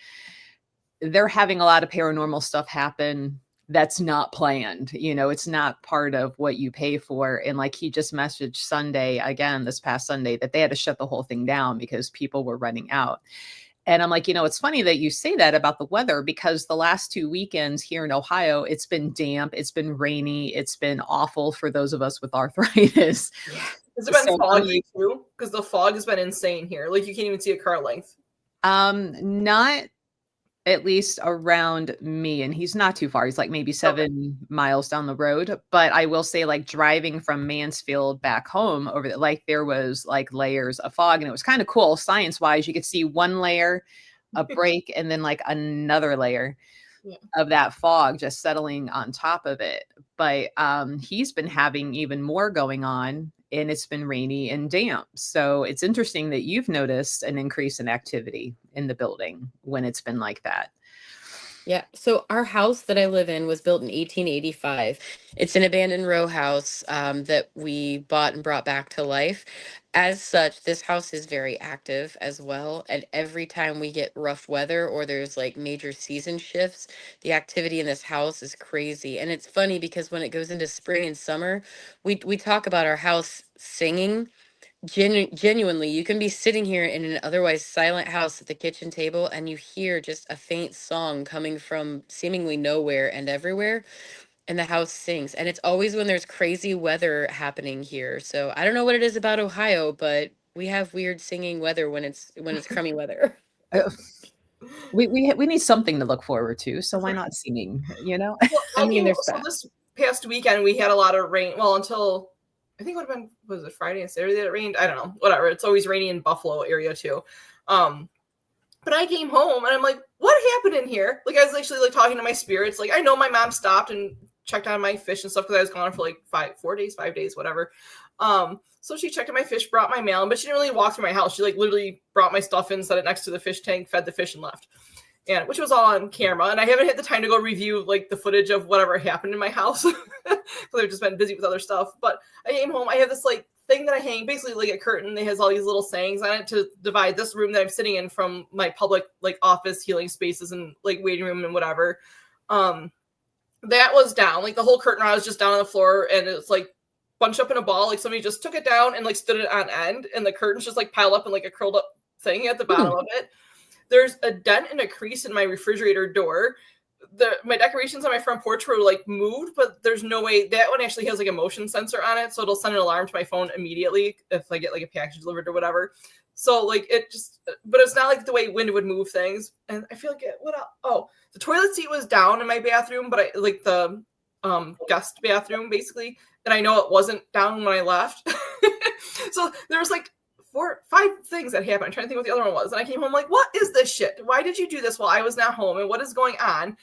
They're having a lot of paranormal stuff happen that's not planned. It's not part of what you pay for. And like he just messaged Sunday, again, this past Sunday, that they had to shut the whole thing down because people were running out. And I'm like, it's funny that you say that about the weather, because the last 2 weekends here in Ohio, it's been damp, it's been rainy, it's been awful for those of us with arthritis. Has it been foggy too? Because the fog has been insane here. Like you can't even see a car length. Not at least around me, and he's not too far. He's like maybe 7 miles down the road. But I will say, like driving from Mansfield back home over there, like there was like layers of fog, and it was kind of cool science wise. You could see one layer, a break, and then like another layer of that fog just settling on top of it. But he's been having even more going on, and it's been rainy and damp. So it's interesting that you've noticed an increase in activity in the building when it's been like that. Yeah. So our house that I live in was built in 1885. It's an abandoned row house that we bought and brought back to life. As such, this house is very active as well. And every time we get rough weather or there's like major season shifts, the activity in this house is crazy. And it's funny because when it goes into spring and summer, we talk about our house singing. Genuinely, you can be sitting here in an otherwise silent house at the kitchen table and you hear just a faint song coming from seemingly nowhere and everywhere, and the house sings. And it's always when there's crazy weather happening here. So I don't know what it is about Ohio, but we have weird singing weather when it's crummy weather. Uh, we need something to look forward to, so why not singing? You know. Well, I mean, there's so that. this past weekend we had a lot of rain. Well, until I think it would have been, was it Friday and Saturday that it rained? I don't know. Whatever. It's always rainy in Buffalo area too. But I came home and I'm like, what happened in here? Like I was actually like talking to my spirits. Like I know my mom stopped and checked on my fish and stuff because I was gone for like 5 days, whatever. So she checked on my fish, brought my mail, but she didn't really walk through my house. She like literally brought my stuff in, set it next to the fish tank, fed the fish, and left. And which was all on camera. And I haven't had the time to go review like the footage of whatever happened in my house because I've just been busy with other stuff. But I came home. I have this like thing that I hang, basically like a curtain that has all these little sayings on it to divide this room that I'm sitting in from my public like office healing spaces and like waiting room and whatever. That was down. Like the whole curtain rod was just down on the floor and it's like bunched up in a ball. Like somebody just took it down and like stood it on end, and the curtains just like piled up in like a curled up thing at the bottom of it. There's a dent and a crease in my refrigerator door. My decorations on my front porch were like moved, but there's no way. That one actually has like a motion sensor on it, so it'll send an alarm to my phone immediately if I get like a package delivered or whatever. So like it just, but it's not like the way wind would move things. And I feel like what else? Oh, the toilet seat was down in my bathroom, but I like the guest bathroom basically, and I know it wasn't down when I left. So there was like 5 things that happened. I'm trying to think what the other one was. And I came home like, what is this shit? Why did you do this while I was not home? And what is going on?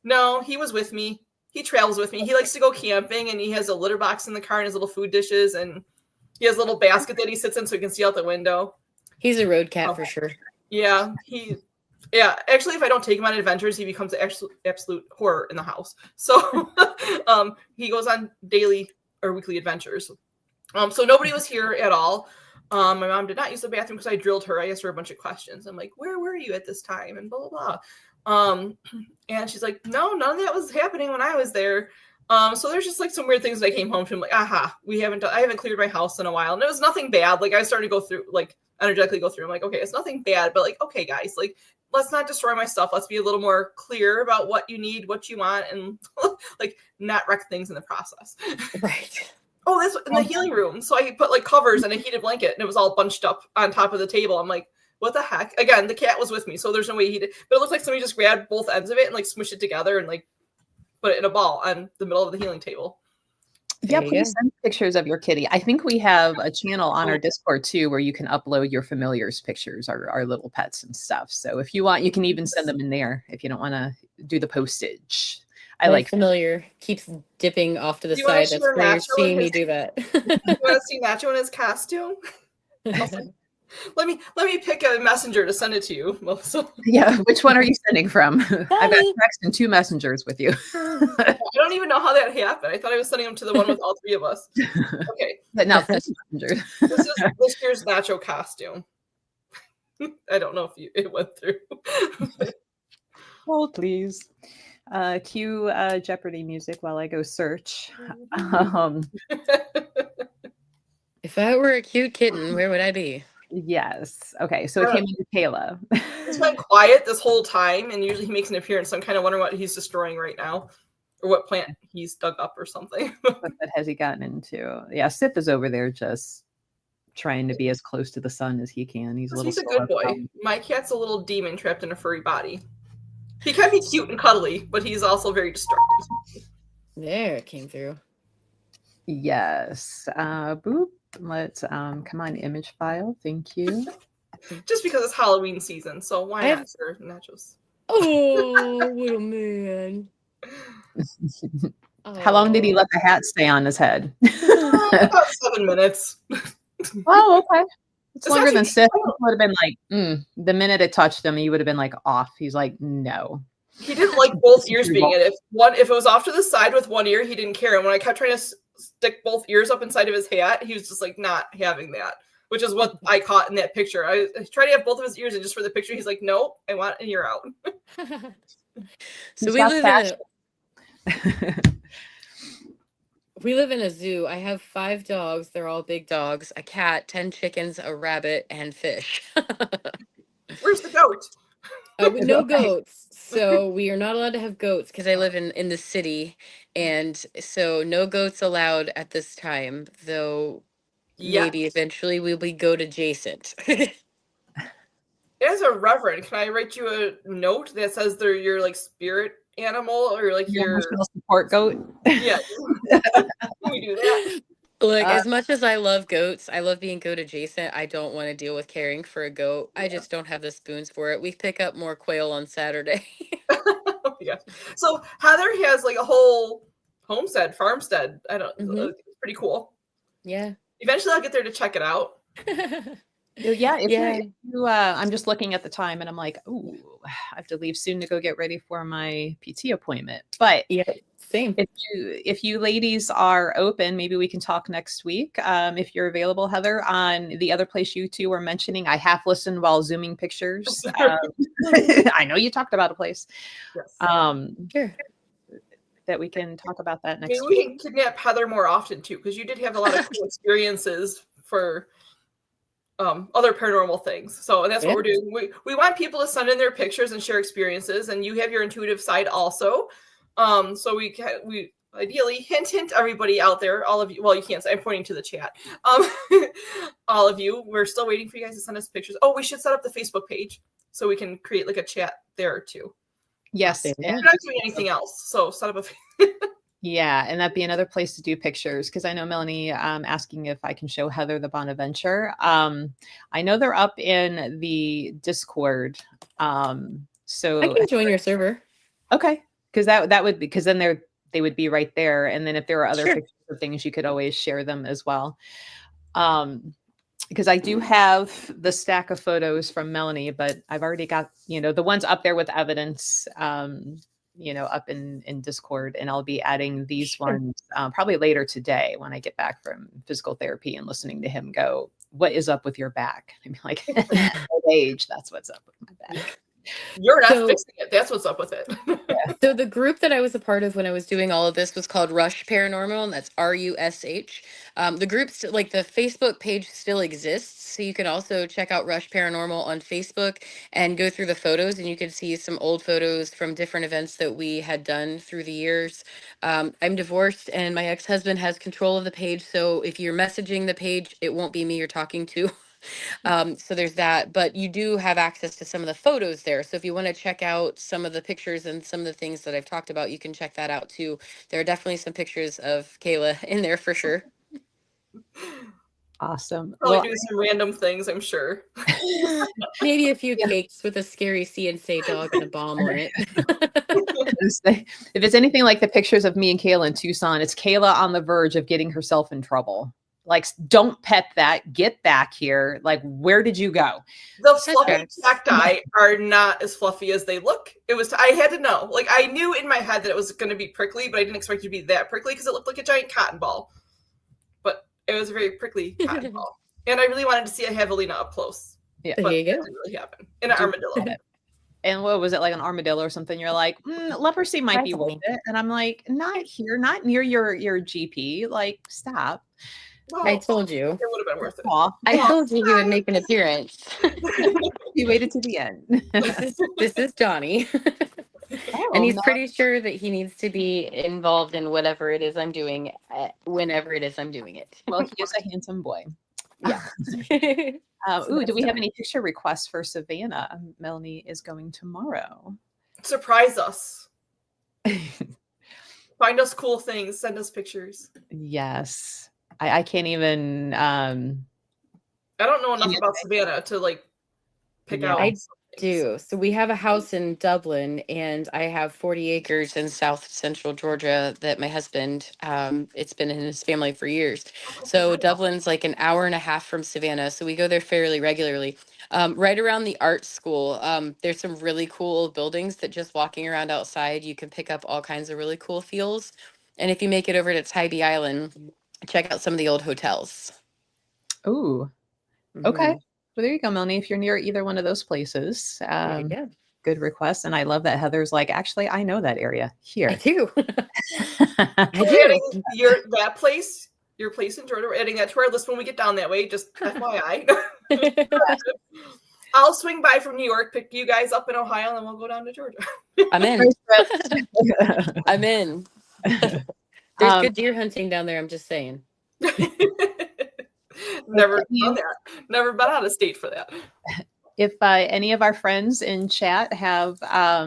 No, he was with me. He travels with me. He likes to go camping, and he has a litter box in the car and his little food dishes, and he has a little basket that he sits in so he can see out the window. He's a road cat for sure. Yeah, actually, if I don't take him on adventures, he becomes an absolute horror in the house. So he goes on daily or weekly adventures. So nobody was here at all. My mom did not use the bathroom because I drilled her. I asked her a bunch of questions. I'm like, where were you at this time? And blah, blah, blah. And she's like, no, none of that was happening when I was there. So there's just like some weird things that I came home to. I'm like, I haven't cleared my house in a while. And it was nothing bad. Like I started to go through, like energetically go through. I'm like, okay, it's nothing bad, but like, okay, guys, like, let's not destroy my stuff. Let's be a little more clear about what you need, what you want, and like not wreck things in the process. Right. Oh, that's in the healing room. So I put like covers and a heated blanket, and it was all bunched up on top of the table. I'm like, what the heck? Again, the cat was with me, so there's no way he did. But it looked like somebody just grabbed both ends of it and like smushed it together and like put it in a ball on the middle of the healing table. Yeah, please send pictures of your kitty. I think we have a channel on our Discord too where you can upload your familiars pictures, our little pets and stuff. So if you want, you can even send them in there if you don't want to do the postage. I like familiar keeps dipping off to the side. That's where you're seeing me do that. You want to see Nacho in his costume? Let me pick a messenger to send it to you, Melissa. Yeah, which one are you sending from? I've got text and 2 messengers with you. I don't even know how that happened. I thought I was sending them to the one with all 3 of us. Okay. But now this messenger. This is this year's Nacho costume. I don't know if it went through. Hold, please. Cue Jeopardy music while I go search. If I were a cute kitten, where would I be? Yes. Okay. So it came into Kayla. He's been quiet this whole time, and usually he makes an appearance. So I'm kind of wondering what he's destroying right now, or what plant he's dug up or something. What has he gotten into? Yeah, Sip is over there just trying to be as close to the sun as he can. He's a little He's a slow good boy. out. My cat's a little demon trapped in a furry body. He can be cute and cuddly, but he's also very destructive. There it came through. Yes. Boop. Let's come on, image file. Thank you. Just because it's Halloween season, so why I not have- for nachos? Oh, little man. How long did he Oh. let the hat stay on his head? About 7 minutes. Oh, okay. It's longer actually- than Sif. He would have been like, the minute it touched him, he would have been like off. He's like, no. He didn't like both ears being in it. If it was off to the side with one ear, he didn't care. And when I kept trying to stick both ears up inside of his hat, he was just like not having that, which is what I caught in that picture. I tried to have both of his ears in just for the picture. He's like, no, I want an ear out. So we live in a zoo. I have 5 dogs. They're all big dogs, a cat, 10 chickens, a rabbit, and fish. Where's the goat? No goats. So we are not allowed to have goats because I live in the city. And so no goats allowed at this time, though maybe eventually we'll be goat adjacent. As a reverend, can I write you a note that says they're your like spirit animal or like your emotional support goat? Yeah. Can we do that? Look, as much as I love goats, I love being goat adjacent. I don't want to deal with caring for a goat. I just don't have the spoons for it. We pick up more quail on Saturday. Oh my gosh. So Heather has like a whole homestead, farmstead. I don't it's pretty cool. Yeah. Eventually I'll get there to check it out. Yeah, if you I'm just looking at the time and I'm like, oh, I have to leave soon to go get ready for my PT appointment. But yeah, same. If you ladies are open, maybe we can talk next week. If you're available, Heather, on the other place you two were mentioning. I half listened while zooming pictures. I know you talked about a place. Yes. Sure. That we can talk about that next Maybe week. we can kidnap Heather more often too, because you did have a lot of cool experiences for other paranormal things. So that's what we're doing. We want people to send in their pictures and share experiences, and you have your intuitive side also. So we ideally hint everybody out there, all of you. Well, you can't say, I'm pointing to the chat. All of you, we're still waiting for you guys to send us pictures. Oh, we should set up the Facebook page so we can create like a chat there too. Yes. We're not doing anything else, so set up a Yeah, and that'd be another place to do pictures, because I know Melanie asking if I can show Heather the Bonaventure. I know they're up in the Discord. So I can join your server. Okay, because that would be, because then they would be right there, and then if there are other pictures of things, you could always share them as well. Because I do have the stack of photos from Melanie, but I've already got, the ones up there with evidence, up in Discord, and I'll be adding these ones probably later today when I get back from physical therapy and listening to him go, what is up with your back? I'm like, old age, that's what's up with my back. You're not fixing it. That's what's up with it. So the group that I was a part of when I was doing all of this was called Rush Paranormal, and that's RUSH. The group, like the Facebook page still exists. So you can also check out Rush Paranormal on Facebook and go through the photos, and you can see some old photos from different events that we had done through the years. I'm divorced and my ex-husband has control of the page. So if you're messaging the page, it won't be me you're talking to. So there's that, but you do have access to some of the photos there. So if you want to check out some of the pictures and some of the things that I've talked about, you can check that out too. There are definitely some pictures of Kayla in there for sure. Awesome. Probably doing some random things, I'm sure. Maybe a few cakes with a scary CNC dog and a bomb on it. If it's anything like the pictures of me and Kayla in Tucson, it's Kayla on the verge of getting herself in trouble. Like, don't pet that. Get back here. Like, where did you go? The fluffy cacti are not as fluffy as they look. I had to know. Like, I knew in my head that it was going to be prickly, but I didn't expect it to be that prickly because it looked like a giant cotton ball. But it was a very prickly cotton ball. And I really wanted to see a javelina up close. Yeah. But there you go. it didn't really happen. And an armadillo. And what was it, like an armadillo or something? You're like, leprosy might be worth it. And I'm like, not here, not near your GP. Like, stop. Well, I told you. It would have been worth it. I told you he would make an appearance. He waited to the end. This is Johnny. And he's pretty sure that he needs to be involved in whatever it is I'm doing, whenever it is I'm doing it. Well, he is a handsome boy. Yeah. So Do we that's have any picture requests for Savannah? Melanie is going tomorrow. Surprise us. Find us cool things. Send us pictures. Yes. I can't even I don't know enough about Savannah to like pick out. I do. So we have a house in Dublin, and I have 40 acres in South Central Georgia that my husband, it's been in his family for years. So Dublin's like an hour and a half from Savannah. So we go there fairly regularly. Right around the art school, there's some really cool buildings that just walking around outside, you can pick up all kinds of really cool feels. And if you make it over to Tybee Island, check out some of the old hotels. Ooh. Okay. Well, there you go, Melanie. If you're near either one of those places, good request. And I love that Heather's like, actually, I know that area here. I do. That place, your place in Georgia, we're adding that to our list when we get down that way. Just FYI. I'll swing by from New York, pick you guys up in Ohio, and then we'll go down to Georgia. I'm in. I'm in. There's good deer hunting down there. I'm just saying. Never done that. Never been out of state for that. If any of our friends in chat have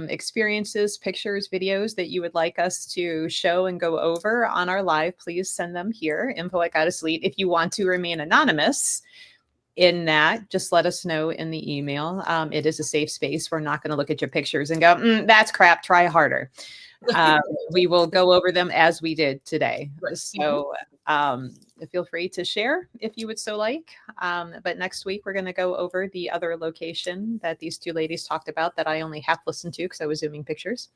experiences, pictures, videos that you would like us to show and go over on our live, please send them here, info@goddesselite. If you want to remain anonymous in that, just let us know in the email. It is a safe space. We're not going to look at your pictures and go, that's crap, try harder. We will go over them as we did today. Right. So feel free to share if you would so like. But next week, we're going to go over the other location that these two ladies talked about that I only half listened to because I was zooming pictures.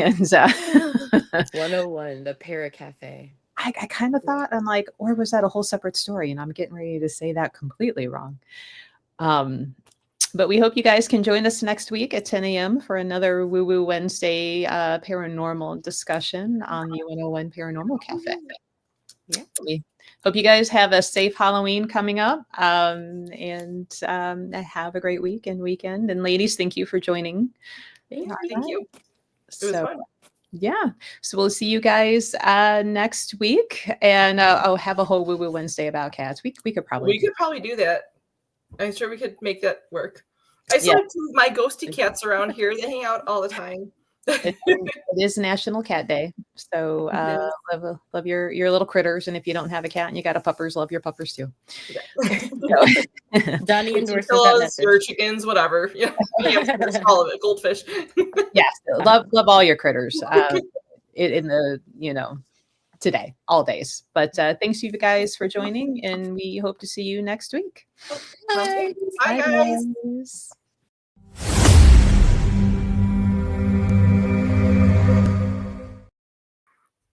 And 101, the Para Cafe. I kind of thought, I'm like, or was that a whole separate story? And I'm getting ready to say that completely wrong. But we hope you guys can join us next week at 10 a.m. for another Woo Woo Wednesday paranormal discussion on the 101 Paranormal Cafe. Yeah, we hope you guys have a safe Halloween coming up and have a great week and weekend. And ladies, thank you for joining. Thank you. It was fun. Yeah. So we'll see you guys next week and have a whole Woo Woo Wednesday about cats. We could probably do that. I'm sure we could make that work. I still have two of my ghosty cats around here. They hang out all the time. It is National Cat Day. So love your little critters. And if you don't have a cat and you got a puppers, love your puppers too. Yeah. Donnie endorses that message. Your chickens, whatever. Yeah, all of it. Goldfish. Yes, love all your critters. In the today, all days. But thanks you guys for joining, and we hope to see you next week. Bye guys.